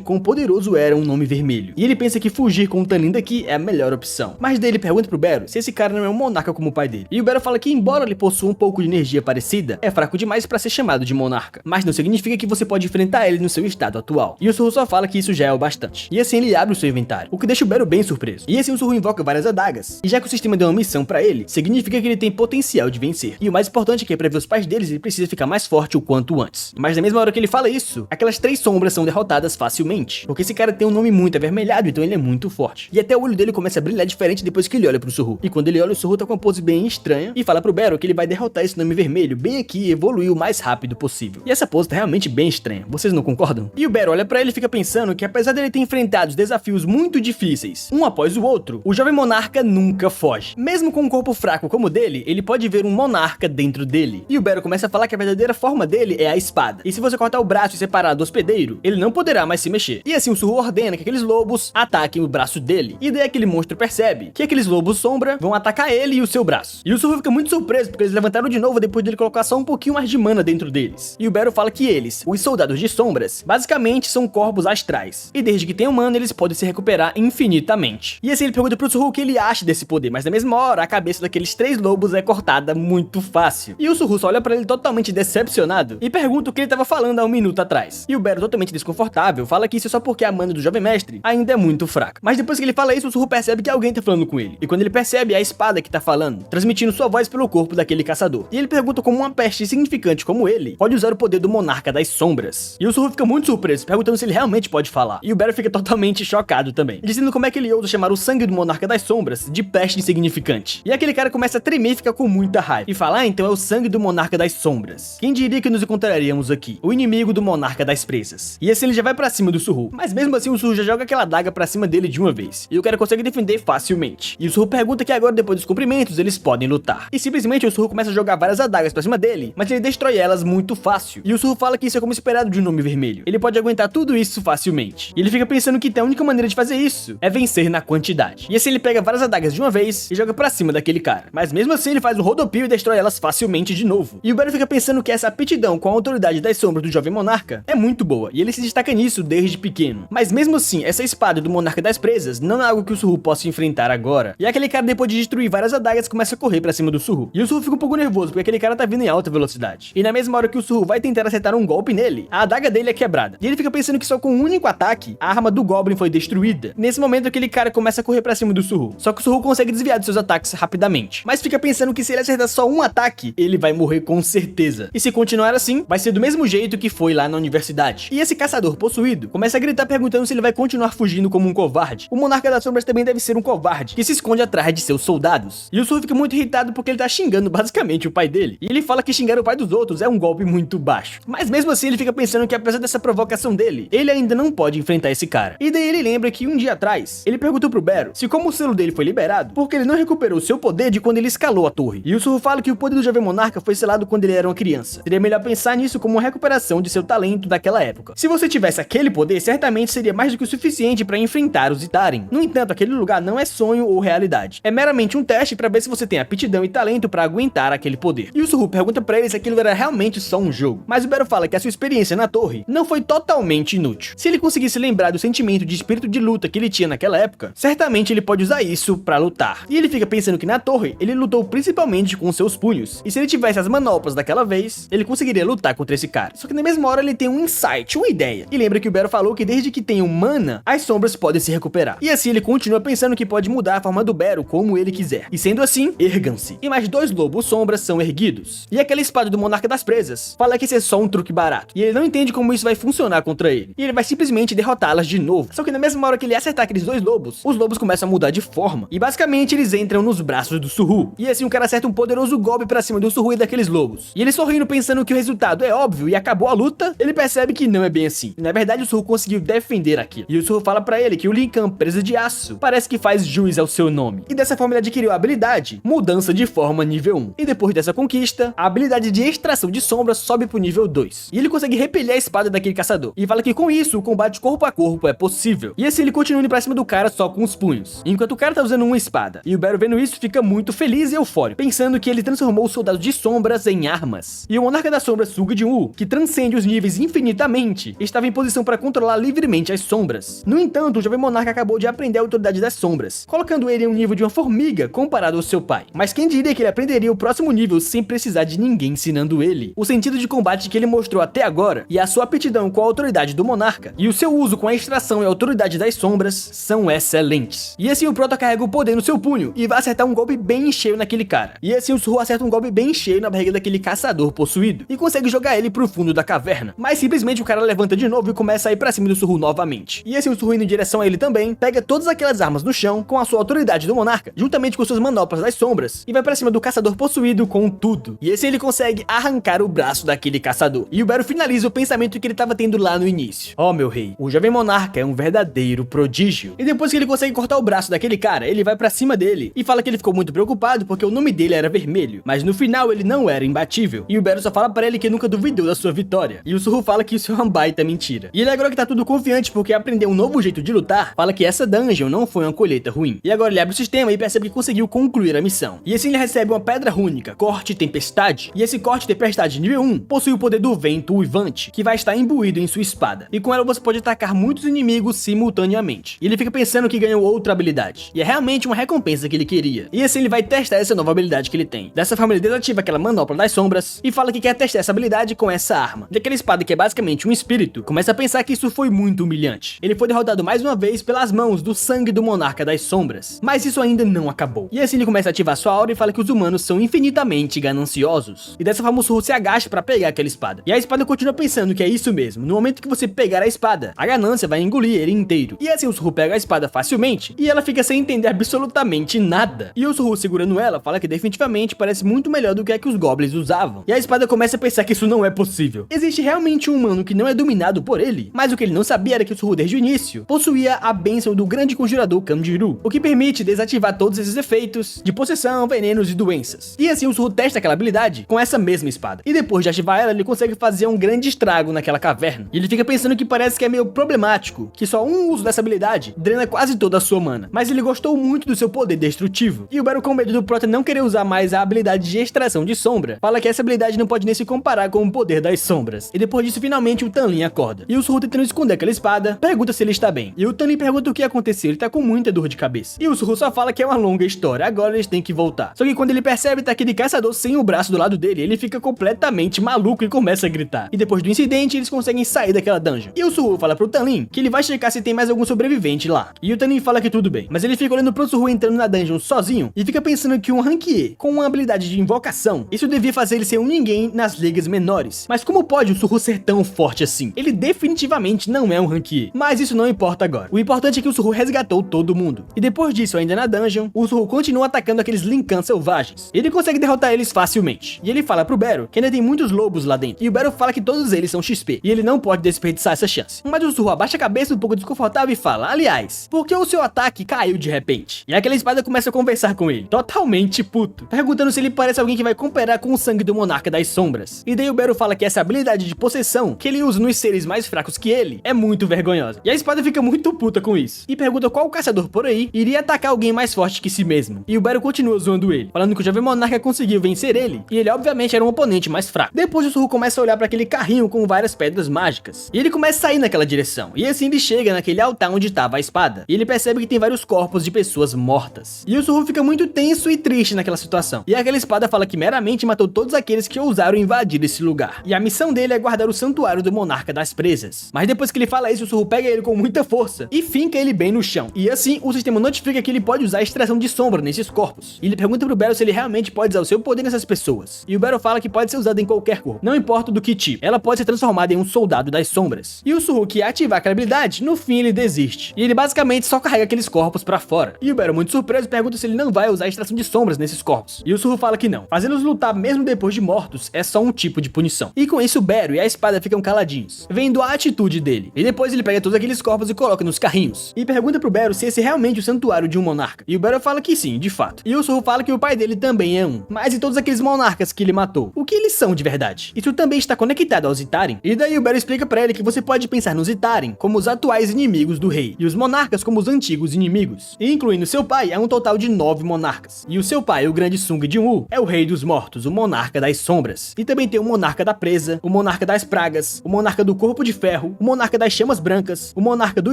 quão poderoso era um nome vermelho. E ele pensa que fugir com o Tanlin daqui é a melhor opção. Mas daí ele pergunta pro Bero se esse cara não é um monarca como o pai dele. E o Bero fala que embora ele possua um pouco de energia parecida, é fraco demais pra ser chamado de monarca. Mas não significa que você pode enfrentar ele no seu estado atual. E o Surru só fala que isso já é o bastante. E assim ele abre o seu inventário, o que deixa o Bero bem surpreso. E assim o Surru invoca várias adagas. E já que o sistema deu uma missão pra ele, significa que ele tem potencial de vencer. E o mais importante é que pra ver os pais deles ele precisa ficar mais forte o quanto antes. Mas na mesma hora que ele fala isso, aquelas 3 sombras são derrotadas facilmente. Porque esse cara tem um nome muito avermelhado, então ele é muito forte. E até o olho dele começa a brilhar diferente depois que ele olha pro Surru. E quando ele olha, o Surru tá com uma pose bem estranha e fala pro Bero que ele vai derrotar esse nome vermelho bem aqui e evoluir o mais rápido possível. E essa pose tá realmente bem estranha, vocês não concordam? E o Bero olha pra ele e fica pensando que apesar dele ter enfrentado desafios muito difíceis, um após o outro, o jovem monarca nunca foge. Mesmo com um corpo fraco como o dele, ele pode ver um monarca dentro dele. E o Bero começa a falar que a verdadeira forma dele é a espada. E se você cortar o braço e separar do hospedeiro, ele não poderá mais se mexer. E assim o Surru ordena que aqueles lobos ataquem o braço dele. E daí aquele monstro percebe que aqueles lobos sombra vão atacar ele e o seu braço. E o Surru fica muito surpreso porque eles levantaram de novo depois dele colocar só um pouquinho mais de mana dentro deles. E o Bero fala que eles, os soldados de sombras, basicamente são corpos astrais. E desde que tenham mana, eles podem se recuperar infinitamente. E assim ele pergunta pro Surru o que ele acha desse poder, mas na mesma hora a cabeça daqueles 3 lobos é cortada muito fácil. E o Surru só olha pra ele totalmente decepcionado e pergunta o que ele tava falando há um minuto atrás. E o Bero, totalmente desconfortável, fala que isso é só porque a mana do jovem mestre ainda é muito fraca. Mas depois que ele fala isso, o Surru percebe que alguém tá falando com ele. E quando ele percebe, é a espada que tá falando, transmitindo sua voz pelo corpo daquele caçador. E ele pergunta como uma peste insignificante como ele pode usar o poder do monarca das sombras. E o Surru fica muito surpreso, perguntando se ele realmente pode falar. E o Bero fica totalmente chocado também, dizendo como é que ele ousa chamar o sangue do monarca das sombras de peste insignificante. E aquele cara começa a tremer e fica com muita raiva. E fala, ah, então é o sangue do monarca das sombras. Quem diria que nos encontraríamos aqui? O inimigo do monarca das presas. E assim ele já vai pra cima do Surru. Mas mesmo assim o Surru já joga aquela adaga pra cima dele de uma vez. E o cara consegue defender facilmente. E o Surru pergunta que agora, depois dos cumprimentos, eles podem lutar. E simplesmente o Surru começa a jogar várias adagas pra cima dele, mas ele destrói elas muito fácil. E o Surru fala que isso é como esperado de um nome vermelho. Ele pode aguentar tudo isso facilmente. E ele fica pensando que a única maneira de fazer isso é vencer na quantidade. E assim ele pega várias adagas de uma vez e joga pra cima daquele cara. Mas mesmo assim ele faz um rodopio e destrói elas facilmente de novo. E o Bero fica pensando que essa aptidão com a autoridade das sombras do jovem monarca é muito boa, e ele se destaca nisso desde pequeno. Mas mesmo assim, essa espada do monarca das presas não algo que o Suhu possa enfrentar agora. E aquele cara, depois de destruir várias adagas, começa a correr pra cima do Suhu. E o Suhu fica um pouco nervoso, porque aquele cara tá vindo em alta velocidade. E na mesma hora que o Suhu vai tentar acertar um golpe nele, a adaga dele é quebrada. E ele fica pensando que só com um único ataque, a arma do Goblin foi destruída. Nesse momento, aquele cara começa a correr pra cima do Suhu. Só que o Suhu consegue desviar dos seus ataques rapidamente. Mas fica pensando que se ele acertar só um ataque, ele vai morrer com certeza. E se continuar assim, vai ser do mesmo jeito que foi lá na universidade. E esse caçador possuído começa a gritar perguntando se ele vai continuar fugindo como um covarde. O Monarca das Sombras também deve ser um covarde, que se esconde atrás de seus soldados. E o Suhu fica muito irritado porque ele tá xingando basicamente o pai dele. E ele fala que xingar o pai dos outros é um golpe muito baixo. Mas mesmo assim ele fica pensando que apesar dessa provocação dele, ele ainda não pode enfrentar esse cara. E daí ele lembra que um dia atrás, ele perguntou pro Barrow se como o selo dele foi liberado, porque ele não recuperou seu poder de quando ele escalou a torre. E o Suhu fala que o poder do Jovem Monarca foi selado quando ele era uma criança. Seria melhor pensar nisso como uma recuperação de seu talento daquela época. Se você tivesse aquele poder, certamente seria mais do que o suficiente para enfrentar os Itharen. No entanto, aquele lugar não é sonho ou realidade. É meramente um teste para ver se você tem aptidão e talento para aguentar aquele poder. E o Suhu pergunta para ele se aquilo era realmente só um jogo. Mas o Barrow fala que a sua experiência na torre não foi totalmente inútil. Se ele conseguisse lembrar do sentimento de espírito de luta que ele tinha naquela época, certamente ele pode usar isso para lutar. E ele fica pensando que na torre, ele lutou principalmente com seus punhos. E se ele tivesse as manoplas daquela vez, ele conseguiria lutar contra esse cara. Só que na mesma hora ele tem um insight, uma ideia. E lembra que o Barrow falou que desde que tem mana, as sombras podem se recuperar. E assim ele continua pensando que pode mudar a forma do Barrow como ele quiser. E sendo assim, ergam-se. E mais 2 lobos sombras são erguidos. E aquela espada do Monarca das Presas fala que isso é só um truque barato. E ele não entende como isso vai funcionar contra ele. E ele vai simplesmente derrotá-las de novo. Só que na mesma hora que ele acertar aqueles 2 lobos, os lobos começam a mudar de forma. E basicamente eles entram nos braços do Suhu. E assim o cara acerta um poderoso golpe pra cima do Suhu e daqueles lobos. E ele sorrindo pensando que o resultado é óbvio e acabou a luta, ele percebe que não é bem assim. E na verdade o Suhu conseguiu defender aquilo. E o Suhu fala pra ele que o Linkan presa de aço parece que faz jus ao seu nome. E dessa forma ele adquiriu a habilidade Mudança de Forma nível 1. E depois dessa conquista, a habilidade de Extração de Sombras sobe pro nível 2. E ele consegue repelir a espada daquele caçador. E fala que com isso o combate corpo a corpo é possível. E assim ele continua indo pra cima do cara só com os punhos, enquanto o cara tá usando uma espada. E o Barrow vendo isso fica muito feliz e eufórico, pensando que ele transformou os soldados de sombras em armas. E o Monarca das Sombras Sugde-Wu, que transcende os níveis infinitamente, estava em posição para controlar livremente as sombras. No entanto, o Jovem Monarca acabou de aprender a autoridade das sombras, colocando ele em um nível de uma formiga comparado ao seu pai. Mas quem diria que ele aprenderia o próximo nível sem precisar de ninguém ensinando ele? O sentido de combate que ele mostrou até agora, e a sua aptidão com a autoridade do Monarca, e o seu uso com a extração e a autoridade das sombras, são excelentes. E assim o Proto carrega o poder no seu punho, e vai acertar um golpe bem cheio naquele cara. E assim o Suhu acerta um golpe bem cheio na barriga daquele caçador possuído, e consegue jogar ele pro fundo da caverna. Mas simplesmente o cara levanta de novo e começa a ir pra cima do Suhu novamente. E assim o Suhu indo em direção a ele também, pega todas aquelas armas no chão com a sua autoridade do Monarca, juntamente com suas manoplas das sombras, e vai pra cima do caçador possuído com tudo. E assim ele consegue arrancar o braço daquele caçador. E o Barrow finaliza o pensamento que ele tava tendo lá no início. Ó, meu rei, o Jovem Monarca é um verdadeiro prodígio. E depois que ele consegue cortar o braço daquele cara, ele vai pra cima dele e fala que ele ficou muito preocupado porque o nome dele era vermelho, mas no final ele não era imbatível. E o Barrow só fala pra ele que nunca duvidou da sua vitória. E o Suhu fala que isso é uma baita mentira. E ele agora que tá tudo confiante porque aprendeu um novo jeito de lutar, fala que essa dungeon não foi uma colheita ruim. E agora ele abre o sistema e percebe que conseguiu concluir a missão. E assim ele recebe uma pedra rúnica, Corte Tempestade, e esse Corte Tempestade nível 1 possui o poder do vento uivante, que vai estar imbuído em sua espada. E com ela você pode atacar muitos inimigos simultaneamente. E ele fica pensando que ganhou outra habilidade. E é realmente uma recompensa que ele queria. E assim ele vai testar essa nova habilidade que ele tem. Dessa forma ele desativa aquela manopla das sombras e fala que quer testar essa habilidade com essa arma. E aquela espada que é basicamente um espírito, começa a pensar que isso foi muito humilhante. Ele foi derrotado mais uma vez pelas mãos do sangue do Monarca das Sombras. Mas isso ainda não acabou. E assim ele começa a ativar sua aura e fala que os humanos são infinitamente gananciosos. E dessa forma o Suhu se agacha para pegar aquela espada. E a espada continua pensando que é isso mesmo. No momento que você pegar a espada, a ganância vai engolir ele inteiro. E assim o Suhu pega a espada facilmente e ela fica sem entender absolutamente nada. E o Suhu segurando ela fala que definitivamente parece muito melhor do que a que os goblins usavam. E a espada começa a pensar que isso não é possível. Existe realmente um humano que não é dominado por ele? Mas o que ele não sabia era que o Suhu desde o início possuía a bênção do grande conjurador Kanjiru, o que permite desativar todos esses efeitos de possessão, venenos e doenças. E assim o Suhu testa aquela habilidade com essa mesma espada. E depois de ativar ela, ele consegue fazer um grande estrago naquela caverna. E ele fica pensando que parece que é meio problemático, que só um uso dessa habilidade drena quase toda a sua mana. Mas ele gostou muito do seu poder destrutivo. E o Barrow, com medo do Prota não querer usar mais a habilidade de extração de sombra, fala que essa habilidade não pode nem se comparar com o poder das sombras. E depois disso, finalmente o Tanlin acorda. E o Suhu, tentando esconder aquela espada, pergunta se ele está bem. E o Tanlin pergunta o que aconteceu aconteceu, ele tá com muita dor de cabeça. E o Suho só fala que é uma longa história, agora eles têm que voltar. Só que quando ele percebe tá aquele caçador sem o braço do lado dele, ele fica completamente maluco e começa a gritar. E depois do incidente, eles conseguem sair daquela dungeon. E o Suho fala pro Tanlin que ele vai checar se tem mais algum sobrevivente lá. E o Tanlin fala que tudo bem, mas ele fica olhando pro Suho entrando na dungeon sozinho e fica pensando que um Ranquier com uma habilidade de invocação, isso devia fazer ele ser um ninguém nas ligas menores. Mas como pode o Suho ser tão forte assim? Ele definitivamente não é um Ranquier. Mas isso não importa agora. O importante é que o Suho resgatou todo mundo. E depois disso, ainda na dungeon, o Suho continua atacando aqueles Linkans selvagens. Ele consegue derrotar eles facilmente. E ele fala pro Bero que ainda tem muitos lobos lá dentro. E o Bero fala que todos eles são XP. E ele não pode desperdiçar essa chance. Mas o Suho abaixa a cabeça um pouco desconfortável e fala: aliás, por que o seu ataque caiu de repente? E aquela espada começa a conversar com ele, totalmente puto, perguntando se ele parece alguém que vai cooperar com o sangue do Monarca das Sombras. E daí o Bero fala que essa habilidade de possessão que ele usa nos seres mais fracos que ele é muito vergonhosa. E a espada fica muito puta com isso. E pergunta qual caçador por aí iria atacar alguém mais forte que si mesmo. E o Bero continua zoando ele, falando que o jovem monarca conseguiu vencer ele, e ele obviamente era um oponente mais fraco. Depois o Suho começa a olhar para aquele carrinho com várias pedras mágicas, e ele começa a ir naquela direção, e assim ele chega naquele altar onde estava a espada, e ele percebe que tem vários corpos de pessoas mortas. E o Suho fica muito tenso e triste naquela situação, e aquela espada fala que meramente matou todos aqueles que ousaram invadir esse lugar, e a missão dele é guardar o santuário do monarca das presas. Mas depois que ele fala isso, o Suho pega ele com muita força e finca ele bem no chão, e assim o sistema notifica que ele pode usar a extração de sombra nesses corpos. E ele pergunta pro Bero se ele realmente pode usar o seu poder nessas pessoas, e o Bero fala que pode ser usado em qualquer corpo, não importa do que tipo, ela pode ser transformada em um soldado das sombras. E o Suho, que ia ativar aquela habilidade, no fim ele desiste, e ele basicamente só carrega aqueles corpos pra fora. E o Bero, muito surpreso, pergunta se ele não vai usar a extração de sombras nesses corpos, e o Suho fala que não, fazê-los lutar mesmo depois de mortos é só um tipo de punição. E com isso o Bero e a espada ficam caladinhos, vendo a atitude dele, e depois ele pega todos aqueles corpos e coloca nos carrinhos, e pergunta pro Bero se esse é realmente o santuário de um monarca, e o Bero fala que sim, de fato. E o Suho fala que o pai dele também é um, mas e todos aqueles monarcas que ele matou, o que eles são de verdade? Isso também está conectado aos Itarim? E daí o Bero explica pra ele que você pode pensar nos Itarim como os atuais inimigos do rei, e os monarcas como os antigos inimigos, e incluindo seu pai, é um total de 9 monarcas. E o seu pai, o grande Sung Jin-woo, é o rei dos mortos, o monarca das sombras. E também tem o monarca da presa, o monarca das pragas, o monarca do corpo de ferro, o monarca das chamas brancas, o monarca do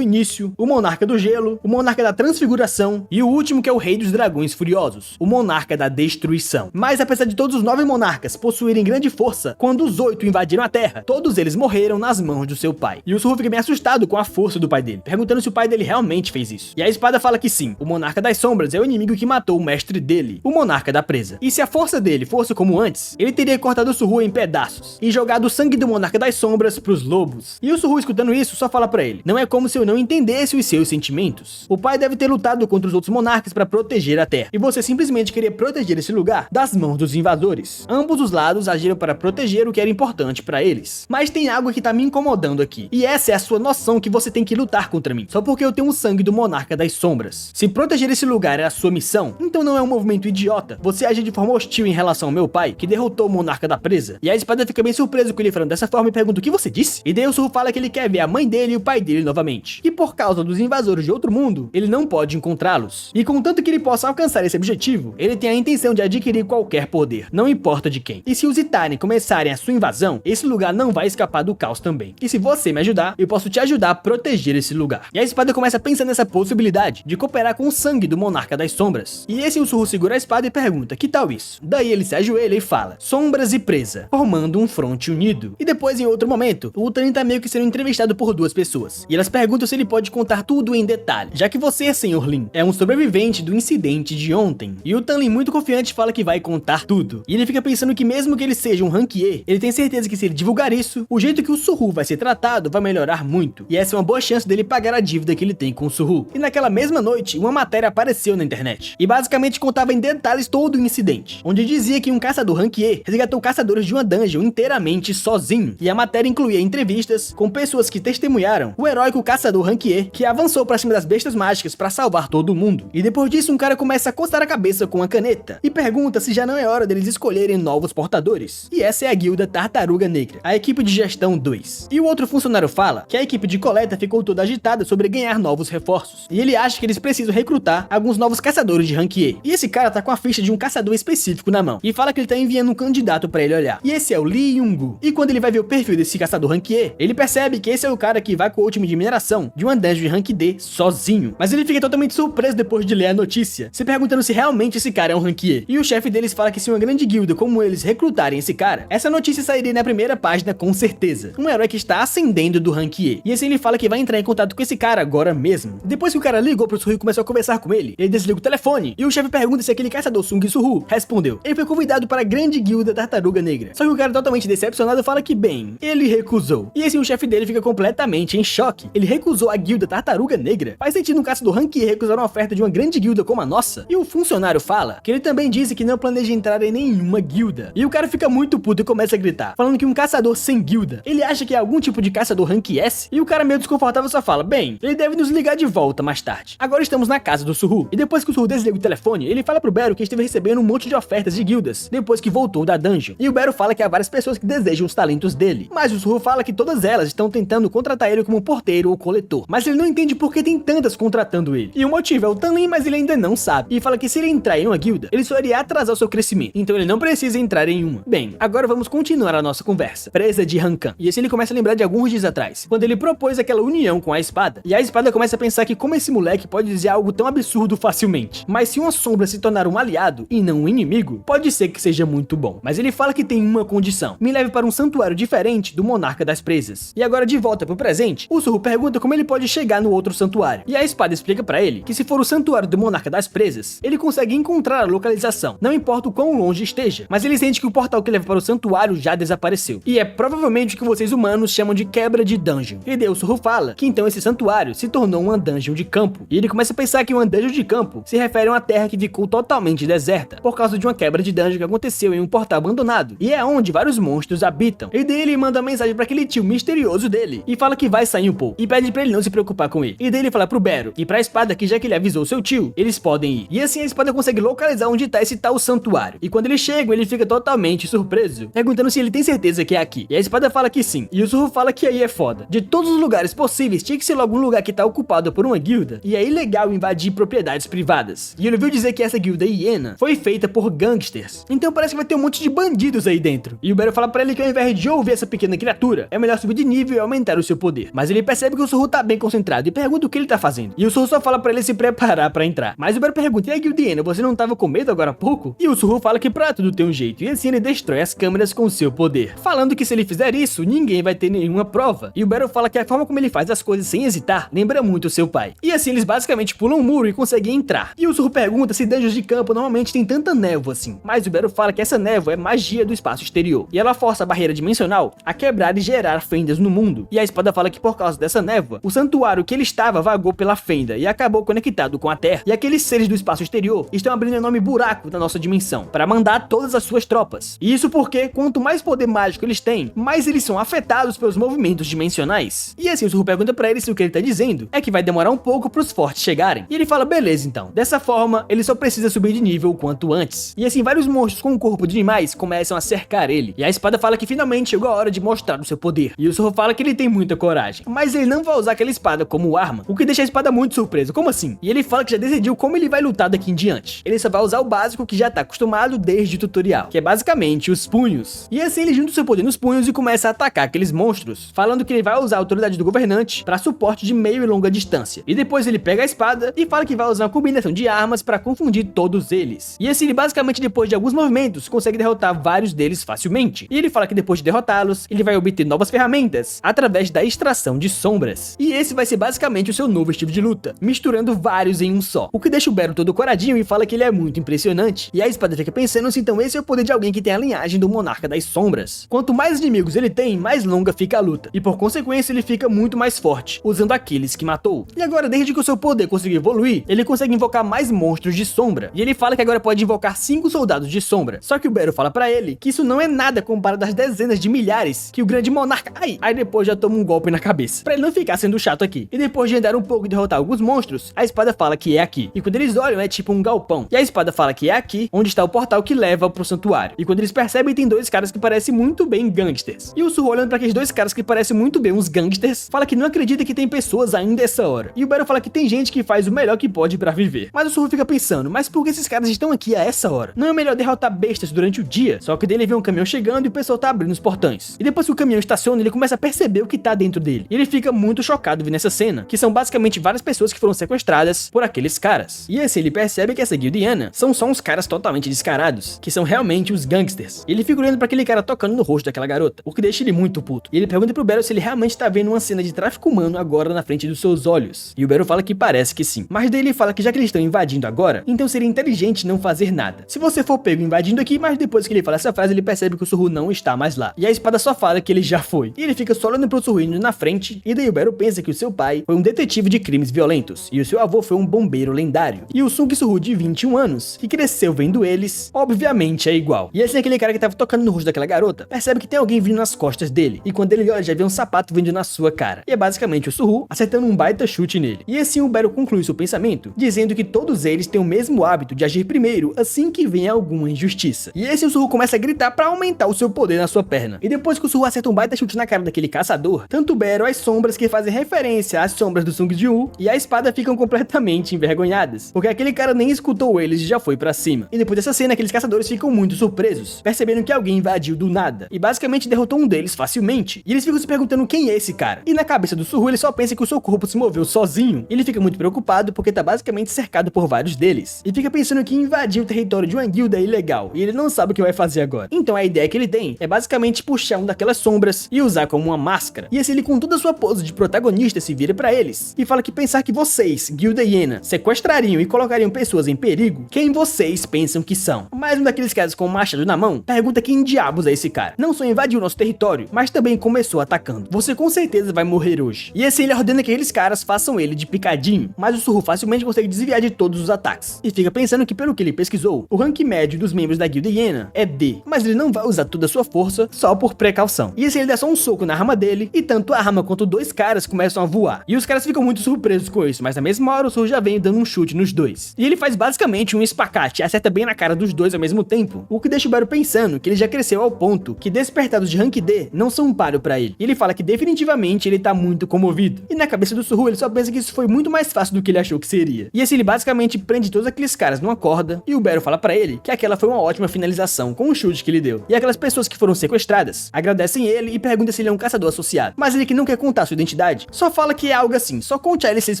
início, o monarca do gelo, o monarca da transfiguração e o último que é o rei dos dragões furiosos, o monarca da destruição. Mas apesar de todos os 9 monarcas possuírem grande força, quando os 8 invadiram a terra, todos eles morreram nas mãos do seu pai. E o Suho fica bem assustado com a força do pai dele, perguntando se o pai dele realmente fez isso. E a espada fala que sim, o monarca das sombras é o inimigo que matou o mestre dele, o monarca da presa. E se a força dele fosse como antes, ele teria cortado o Suho em pedaços e jogado o sangue do monarca das sombras pros lobos. E o Suho, escutando isso, só fala pra ele: não é como se eu não entendesse os seus sentimentos. O pai deve ter lutado contra os outros monarcas para proteger a terra, e você simplesmente queria proteger esse lugar das mãos dos invasores. Ambos os lados agiram para proteger o que era importante para eles. Mas tem algo que tá me incomodando aqui, e essa é a sua noção que você tem que lutar contra mim, só porque eu tenho o sangue do monarca das sombras. Se proteger esse lugar é a sua missão, então não é um movimento idiota. Você age de forma hostil em relação ao meu pai, que derrotou o monarca da presa. E a espada fica bem surpresa com ele falando dessa forma e pergunta: o que você disse? E daí o Suho fala que ele quer ver a mãe dele e o pai dele novamente, e por causa dos invasores de outro mundo, ele não pode encontrá-los. E contanto que ele possa alcançar esse objetivo, ele tem a intenção de adquirir qualquer poder, não importa de quem. E se os Itarim começarem a sua invasão, esse lugar não vai escapar do caos também. E se você me ajudar, eu posso te ajudar a proteger esse lugar. E a espada começa a pensar nessa possibilidade de cooperar com o sangue do monarca das sombras. E esse o Suho segura a espada e pergunta: que tal isso? Daí ele se ajoelha e fala: sombras e presa, formando um fronte unido. E depois, em outro momento, o Utanin tá meio que sendo entrevistado por 2 pessoas, e elas perguntam se ele pode contar tudo em detalhe, já que você, Senhor Lin, é um sobrevivente do incidente de ontem. E o Tanlin, muito confiante, fala que vai contar tudo. E ele fica pensando que mesmo que ele seja um Ranquier, ele tem certeza que se ele divulgar isso, o jeito que o Suho vai ser tratado vai melhorar muito. E essa é uma boa chance dele pagar a dívida que ele tem com o Suho. E naquela mesma noite, uma matéria apareceu na internet, e basicamente contava em detalhes todo o incidente, onde dizia que um caçador Ranquier resgatou caçadores de uma dungeon inteiramente sozinho. E a matéria incluía entrevistas com pessoas que testemunharam o heróico caçador Ranquier que avançou pra cima das bestas mágicas pra salvar todo mundo. E depois disso, um cara começa a coçar a cabeça com a caneta e pergunta se já não é hora deles escolherem novos portadores. E essa é a guilda Tartaruga Negra, a equipe de gestão 2. E o outro funcionário fala que a equipe de coleta ficou toda agitada sobre ganhar novos reforços, e ele acha que eles precisam recrutar alguns novos caçadores de Ranquier. E esse cara tá com a ficha de um caçador específico na mão, e fala que ele tá enviando um candidato pra ele olhar. E esse é o Lee Young-gu. E quando ele vai ver o perfil desse caçador Ranquier, ele percebe que esse é o cara que vai com o time de mineração de uma dungeon de Rank D sozinho. Mas ele fica totalmente surpreso depois de ler a notícia, se perguntando se realmente esse cara é um ranquier. E o chefe deles fala que se uma grande guilda como eles recrutarem esse cara, essa notícia sairia na primeira página com certeza. Um herói que está ascendendo do ranquier. E assim ele fala que vai entrar em contato com esse cara agora mesmo. Depois que o cara ligou pro Suhu e começou a conversar com ele desliga o telefone. E o chefe pergunta se aquele caçador Sung Suhu respondeu. Ele foi convidado para a grande guilda Tartaruga Negra. Só que o cara totalmente decepcionado fala que bem, ele recusou. E assim o chefe dele fica completamente em choque. Ele recusou a guilda Tartaruga Negra? Faz sentido um caçador ranquier recusar uma oferta de uma grande guilda como a nossa? E o funcionário fala que ele também disse que não planeja entrar em nenhuma guilda. E o cara fica muito puto e começa a gritar, falando que um caçador sem guilda, ele acha que é algum tipo de caçador rank S? E o cara meio desconfortável só fala, bem, ele deve nos ligar de volta mais tarde. Agora estamos na casa do Suhu. E depois que o Suhu desliga o telefone, ele fala pro Bero que esteve recebendo um monte de ofertas de guildas, depois que voltou da dungeon. E o Bero fala que há várias pessoas que desejam os talentos dele. Mas o Suhu fala que todas elas estão tentando contratar ele como porteiro ou coletor. Mas ele não entende por que tem tantas contratando ele. E o motivo é o Tanlin, mas ele ainda não sabe. E fala que se ele entrar em uma guilda, ele só iria atrasar o seu crescimento. Então ele não precisa entrar em uma. Bem, agora vamos continuar a nossa conversa. Presa de Rankan. E assim ele começa a lembrar de alguns dias atrás, quando ele propôs aquela união com a espada. E a espada começa a pensar que como esse moleque pode dizer algo tão absurdo facilmente. Mas se uma sombra se tornar um aliado e não um inimigo, pode ser que seja muito bom. Mas ele fala que tem uma condição. Me leve para um santuário diferente do Monarca das Presas. E agora de volta pro presente, o Suhu pergunta como ele pode chegar no outro santuário. E a espada explica pra ele que se for o santuário do Monarca das Presas, ele consegue encontrar a localização, não importa o quão longe esteja. Mas ele sente que o portal que leva para o santuário já desapareceu. E é provavelmente o que vocês humanos chamam de quebra de dungeon. E daí o Suhu fala que então esse santuário se tornou uma dungeon de campo. E ele começa a pensar que uma dungeon de campo se refere a uma terra que ficou totalmente deserta, por causa de uma quebra de dungeon que aconteceu em um portal abandonado. E é onde vários monstros habitam. E daí ele manda uma mensagem para aquele tio misterioso dele, e fala que vai sair um pouco, e pede pra ele não se preocupar com ele. E daí ele fala pro Bero e pra espada que já que ele avisou seu tio, eles podem ir. E assim a espada consegue localizar onde tá esse tal santuário. E quando eles chegam, ele fica totalmente surpreso, perguntando se ele tem certeza que é aqui. E a espada fala que sim. E o Suhu fala que aí é foda. De todos os lugares possíveis, tinha que ser logo um lugar que tá ocupado por uma guilda, e é ilegal invadir propriedades privadas. E ele ouviu dizer que essa guilda hiena foi feita por gangsters. Então parece que vai ter um monte de bandidos aí dentro. E o Bero fala pra ele que ao invés de ouvir essa pequena criatura, é melhor subir de nível e aumentar o seu poder. Mas ele percebe que o Suhu tá bem concentrado e pergunta o que ele tá fazendo. E o Suhu só fala pra ele se preparar pra entrar. Mas o Bero pergunta, e a guilda hiena, você não tava com medo agora há pouco? E o Suhu fala que pra tudo tem um jeito. E assim ele destrói as câmeras com o seu poder, falando que se ele fizer isso, ninguém vai ter nenhuma prova. E o Bero fala que a forma como ele faz as coisas sem hesitar lembra muito o seu pai. E assim eles basicamente pulam um muro e conseguem entrar. E o Suhu pergunta se dungeons de campo normalmente tem tanta névoa assim. Mas o Bero fala que essa névoa é magia do espaço exterior. E ela força a barreira dimensional a quebrar e gerar fendas no mundo. E a espada fala que por causa dessa névoa, o santuário que ele estava vagou pela fenda e acabou conectado com a Terra. E aqueles seres do espaço exterior estão abrindo um enorme buraco na nossa dimensão para mandar todas as suas tropas. E isso porque quanto mais poder mágico eles têm, mais eles são afetados pelos movimentos dimensionais. E assim o Suhu pergunta pra ele se o que ele tá dizendo é que vai demorar um pouco pros fortes chegarem. E ele fala, beleza então. Dessa forma, ele só precisa subir de nível o quanto antes. E assim vários monstros com o corpo de animais começam a cercar ele. E a espada fala que finalmente chegou a hora de mostrar o seu poder. E o Suhu fala que ele tem muita coragem, mas ele não vai usar aquela espada como arma, o que deixa a espada muito surpresa. Como assim? E ele fala que já decidiu como ele vai lutar daqui em diante. Ele só vai usar o básico que já tá acostumado desde o tutorial, que é basicamente os punhos. E assim ele junta o seu poder nos punhos e começa a atacar aqueles monstros, falando que ele vai usar a autoridade do governante para suporte de meio e longa distância. E depois ele pega a espada e fala que vai usar uma combinação de armas para confundir todos eles. E assim ele basicamente depois de alguns movimentos consegue derrotar vários deles facilmente. E ele fala que depois de derrotá-los, ele vai obter novas ferramentas através da extração de sombras. E esse vai ser basicamente o seu novo estilo de luta, misturando vários em um só. O que deixa o Bero todo coradinho e fala que ele é muito impressionante. E a espada fica pensando se então esse é o poder de alguém que tem a linhagem do Monarca das Sombras. Quanto mais inimigos ele tem, mais longa fica a luta. E por consequência ele fica muito mais forte, usando aqueles que matou. E agora desde que o seu poder conseguiu evoluir, ele consegue invocar mais monstros de sombra. E ele fala que agora pode invocar 5 soldados de sombra. Só que o Bero fala pra ele que isso não é nada comparado às dezenas de milhares que o grande monarca... Aí depois já toma um golpe na cabeça, pra ele não ficar sendo chato aqui. E depois de andar um pouco e derrotar alguns monstros, a espada fala que é aqui. E quando eles olham é tipo um galpão. E a espada fala que é aqui onde está o portal que leva pro santuário. E quando eles percebem tem dois caras que parecem muito bem gangsters. E o Suhu olhando pra aqueles dois caras que parecem muito bem uns gangsters, fala que não acredita que tem pessoas ainda essa hora. E o Bero fala que tem gente que faz o melhor que pode pra viver. Mas o Suhu fica pensando, mas por que esses caras estão aqui a essa hora? Não é melhor derrotar bestas durante o dia? Só que dele vê um caminhão chegando e o pessoal tá abrindo os portões. E depois que o caminhão estaciona, ele começa a perceber o que tá dentro dele. E ele fica muito chocado vendo essa cena, que são basicamente várias pessoas que foram sequestradas por aqueles caras. E assim ele percebe que essa guildiana são só uns caras totalmente descarados, que são realmente os gangsters. E ele fica olhando pra aquele cara tocando no rosto daquela garota, o que deixa ele muito puto. E ele pergunta pro Beryl se ele realmente tá vendo uma cena de tráfico humano agora na frente dos seus olhos. E o Beryl fala que parece que sim. Mas daí ele fala que já que eles estão invadindo agora, então seria inteligente não fazer nada. Se você for pego invadindo aqui, mas depois que ele fala essa frase, ele percebe que o Suhu não está mais lá. E a espada só fala que ele já foi. E ele fica só olhando pro Suhu indo na frente, e daí o Beryl pensa que o seu pai foi um detetive de crimes violentos, e o seu avô foi um bombeiro lendário. E o Sung Suhu de 21 anos, que cresceu vendo eles, obviamente é igual. E assim aquele cara que tava tocando no rosto daquela garota, percebe que tem alguém vindo nas costas dele, e quando ele olha já vê um sapato vindo na sua cara. E é basicamente o Suhu acertando um baita chute nele. E assim o Beryl conclui seu pensamento, dizendo que todos eles têm o mesmo hábito de agir primeiro assim que vem alguma injustiça. E esse o Suhu começa a gritar pra aumentar o seu poder na sua perna. E depois que o Suhu acerta um baita chute na cara daquele caçador, tanto o Beryl, as sombras que fazem referência às sombras do Sung Ji-woo e a espada ficam completamente envergonhadas, porque aquele cara nem escutou eles e já foi pra cima. E depois dessa cena, aqueles caçadores ficam muito surpresos, percebendo que alguém invadiu do nada, e basicamente derrotou um deles facilmente. E eles ficam se perguntando quem é esse cara. E na cabeça do Suhu, ele só pensa que o seu corpo se moveu sozinho. E ele fica muito preocupado porque tá basicamente cercado por vários deles. E fica pensando que invadiu o território de uma guilda ilegal, e ele não sabe o que vai fazer agora. Então a ideia que ele tem é basicamente puxar um daquelas sombras e usar como uma máscara. E assim ele com toda a sua pose de protagonista se vira pra eles e fala que pensar que vocês, Guilda Hiena, sequestrariam e colocariam pessoas em perigo, quem vocês pensam que são? Mais um daqueles caras com um machado na mão pergunta quem diabos é esse cara. Não só invadiu nosso território, mas também começou atacando. Você com certeza vai morrer hoje. E assim ele ordena que aqueles caras façam ele de picadinho, mas o Suhu facilmente consegue desviar de todos os ataques. E fica pensando que pelo que ele pesquisou, o rank médio dos membros da Guilda Hiena é D, mas ele não vai usar toda a sua força só por precaução. E assim ele dá só um soco na arma dele, e tanto a arma quanto dois caras começam a voar. E os caras ficam muito surpresos com isso, mas na mesma hora o Suhu já vem dando um chute nos dois. E ele faz basicamente um espacate, acerta bem na cara dos dois ao mesmo tempo, o que deixa o Beryl pensando que ele já cresceu ao ponto que despertados de rank D não são um páreo pra ele. E ele fala que definitivamente ele tá muito comovido. E na cabeça do Suhu ele só pensa que isso foi muito mais fácil do que ele achou que seria. E assim ele basicamente prende todos aqueles caras numa corda, e o Beryl fala pra ele que aquela foi uma ótima finalização com o chute que ele deu. E aquelas pessoas que foram sequestradas agradecem ele e perguntam se ele é um caçador associado. Mas ele, que não quer contar sua identidade, só fala que é algo assim, só conte a eles se eles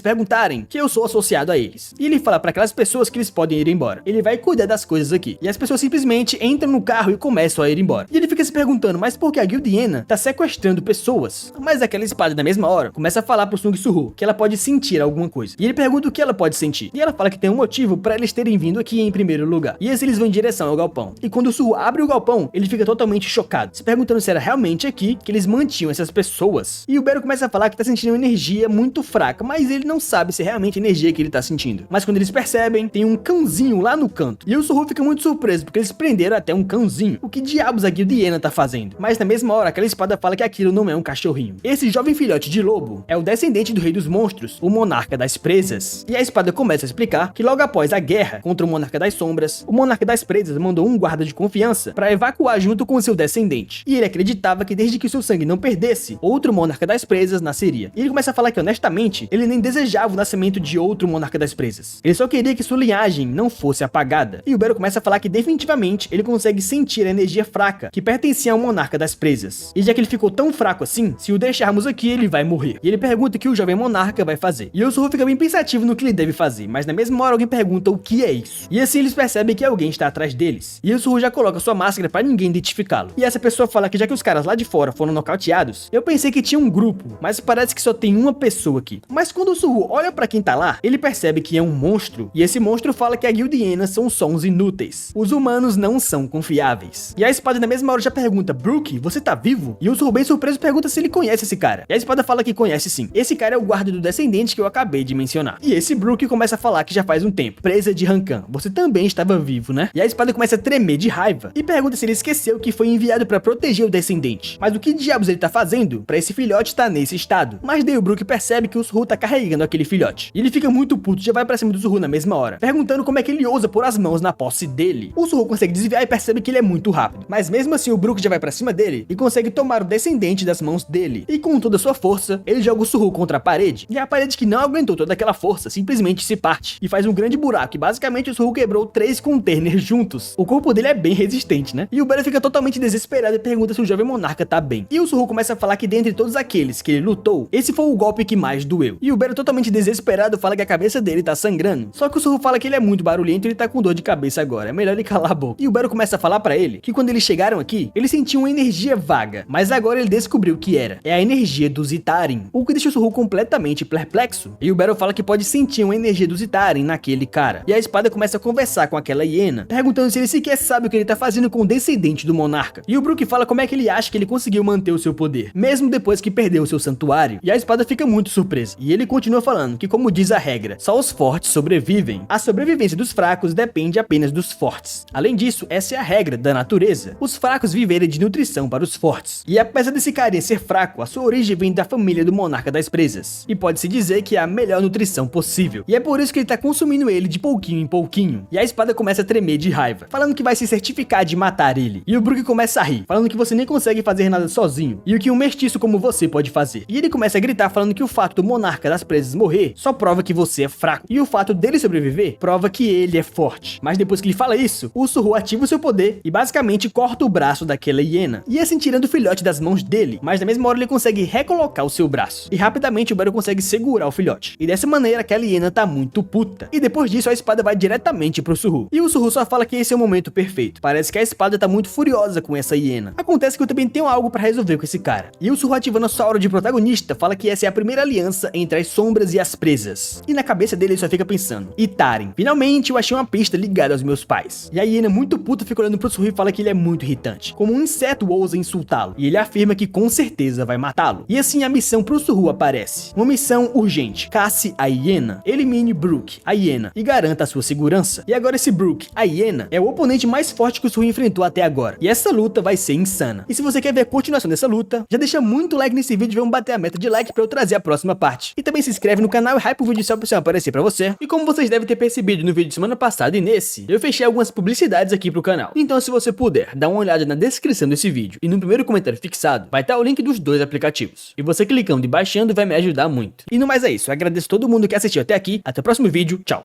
perguntarem que eu sou associado a eles. E ele fala pra aquelas pessoas que eles podem ir embora. Ele vai cuidar das coisas aqui. E as pessoas simplesmente entram no carro e começam a ir embora. E ele fica se perguntando, mas por que a Guilda Hiena tá sequestrando pessoas? Mas aquela espada na mesma hora começa a falar pro Sung Suhu que ela pode sentir alguma coisa. E ele pergunta o que ela pode sentir. E ela fala que tem um motivo pra eles terem vindo aqui em primeiro lugar. E assim eles vão em direção ao galpão. E quando o Suhu abre o galpão, ele fica totalmente chocado, se perguntando se era realmente aqui que eles mantinham essas pessoas. E o Beryl começa a falar que tá sentindo uma energia muito fraca, mas ele não sabe se é realmente a energia que ele tá sentindo. Mas quando eles percebem, tem um cãozinho lá no canto. E o Suhu fica muito surpreso, porque eles prenderam até um cãozinho. O que diabos a Guilda Hiena tá fazendo? Mas na mesma hora, aquela espada fala que aquilo não é um cachorrinho. Esse jovem filhote de lobo é o descendente do rei dos monstros, o monarca das presas. E a espada começa a explicar que logo após a guerra contra o monarca das sombras, o monarca das presas mandou um guarda de confiança para evacuar junto com seu descendente. E ele acreditava que desde que seu sangue não perdesse, outro monarca das presas nasceria. E ele começa a falar que honestamente, ele nem desejava o nascimento de outro monarca das presas. Ele só queria que sua linhagem não fosse apagada. E o Beryl começa a falar que definitivamente ele consegue sentir a energia fraca que pertencia ao monarca das presas. E já que ele ficou tão fraco assim, se o deixarmos aqui, ele vai morrer. E ele pergunta o que o jovem monarca vai fazer. E o Suhu fica bem pensativo no que ele deve fazer, mas na mesma hora alguém pergunta o que é isso. E assim eles percebem que alguém está atrás deles. E o Suhu já coloca sua máscara para ninguém identificá-lo. E essa pessoa fala que já que os caras lá de fora foram nocauteados, eu pensei que tinha um grupo, mas parece que só tem uma pessoa aqui. Mas quando o Suhu olha para quem tá lá, ele percebe que é um monstro, e esse monstro fala que a Guilda Hiena são só uns inúteis. Os humanos não são confiáveis. E a espada na mesma hora já pergunta, Brook, você tá vivo? E o Suhu bem surpreso pergunta se ele conhece esse cara. E a espada fala que conhece sim. Esse cara é o guarda do descendente que eu acabei de mencionar. E esse Brook começa a falar que já faz um tempo. Presa de Rankan, você também estava vivo, né? E a espada começa a tremer de raiva e pergunta se ele esqueceu que foi enviado para proteger o descendente. Mas o que diabos ele tá fazendo pra esse filhote estar nesse estado? Mas daí o Brook percebe que o Suhu tá carregando aquele filhote. E ele fica muito puto, já vai pra cima do Suhu na mesma hora, perguntando como é que ele ousa pôr as mãos na posse dele. O Suhu consegue desviar e percebe que ele é muito rápido. Mas mesmo assim o Brook já vai pra cima dele e consegue tomar o descendente das mãos dele. E com toda a sua força, ele joga o Suhu contra a parede. E a parede, que não aguentou toda aquela força, simplesmente se parte e faz um grande buraco. E basicamente o Suhu quebrou 3 containers juntos. O corpo dele é bem resistente, né? E o Barry fica totalmente desesperado e pergunta se o jovem monarca tá bem. E o Suhu começa a falar que dentre todos aqueles que ele lutou, esse foi o golpe que mais doeu. E o Barry, totalmente desesperado, fala que a cabeça dele tá sangrando. Só que o Suhu fala que ele é muito barulhento e ele tá com dor de cabeça agora. É melhor ele calar a boca. E o Barry começa a falar pra ele que quando eles chegaram aqui, eles sentiam uma energia vaga. Mas agora ele descobriu o que era. É a energia dos Itarin. O que deixa o Suhu completamente perplexo. E o Barry fala que pode sentir uma energia dos Itarin naquele cara. E a espada começa a conversar com aquela hiena, perguntando se ele sequer sabe o que ele tá fazendo com o descendente do monarca. E o Brook fala como é que ele acha que ele conseguiu manter o seu poder, mesmo depois que perdeu o seu santuário. E a espada fica muito surpresa. E ele continua falando que, como diz a regra, só os fortes sobrevivem. A sobrevivência dos fracos depende apenas dos fortes. Além disso, essa é a regra da natureza. Os fracos viverem de nutrição para os fortes. E apesar desse carinha ser fraco, a sua origem vem da família do monarca das presas. E pode-se dizer que é a melhor nutrição possível. E é por isso que ele tá consumindo ele de pouquinho em pouquinho. E a espada começa a tremer de raiva, falando que vai se certificar de matar ele. E o Brook começa a rir, falando que você nem consegue fazer nada sozinho, e o que um mestiço como você pode fazer. E ele começa a gritar falando que o fato do monarca das presas morrer só prova que você é fraco, e o fato dele sobreviver prova que ele é forte. Mas depois que ele fala isso, o Suhu ativa o seu poder e basicamente corta o braço daquela hiena, e assim tirando o filhote das mãos dele. Mas na mesma hora ele consegue recolocar o seu braço, e rapidamente o Barry consegue segurar o filhote. E dessa maneira aquela hiena tá muito puta. E depois disso a espada vai diretamente pro Suhu. E o Suhu só fala que esse é o momento perfeito. Parece que a espada tá muito furiosa com essa hiena. Acontece que eu também tenho algo pra resolver com esse cara. E o Suhu, ativando a sua aura de protagonista, fala que essa é a primeira aliança entre as sombras e as presas. E na cabeça dele ele só fica pensando: Itarin, finalmente eu achei uma pista ligada aos meus pais. E a hiena, muito puta, fica olhando pro Suhu e fala que ele é muito irritante, como um inseto ousa insultá-lo. E ele afirma que com certeza vai matá-lo. E assim a missão pro Suhu aparece. Uma missão urgente: casse a hiena, elimine Brook, a hiena, e garanta a sua segurança. E agora esse Brook, a hiena, é o oponente mais forte que o Suhu enfrentou até agora. E essa luta vai ser insana. E se você quer ver a continuação dessa luta, já deixa muito like nesse vídeo e vamos bater a meta de like pra eu trazer a próxima parte. E também se inscreve no canal e hype o vídeo se a opção aparecer pra você. E como vocês devem ter percebido no vídeo de semana passada e nesse, eu fechei algumas publicidades aqui pro canal. Então se você puder, dá uma olhada na descrição desse vídeo e no primeiro comentário fixado, vai estar o link dos dois aplicativos. E você clicando e baixando vai me ajudar muito. E no mais é isso, eu agradeço todo mundo que assistiu até aqui, até o próximo vídeo, tchau!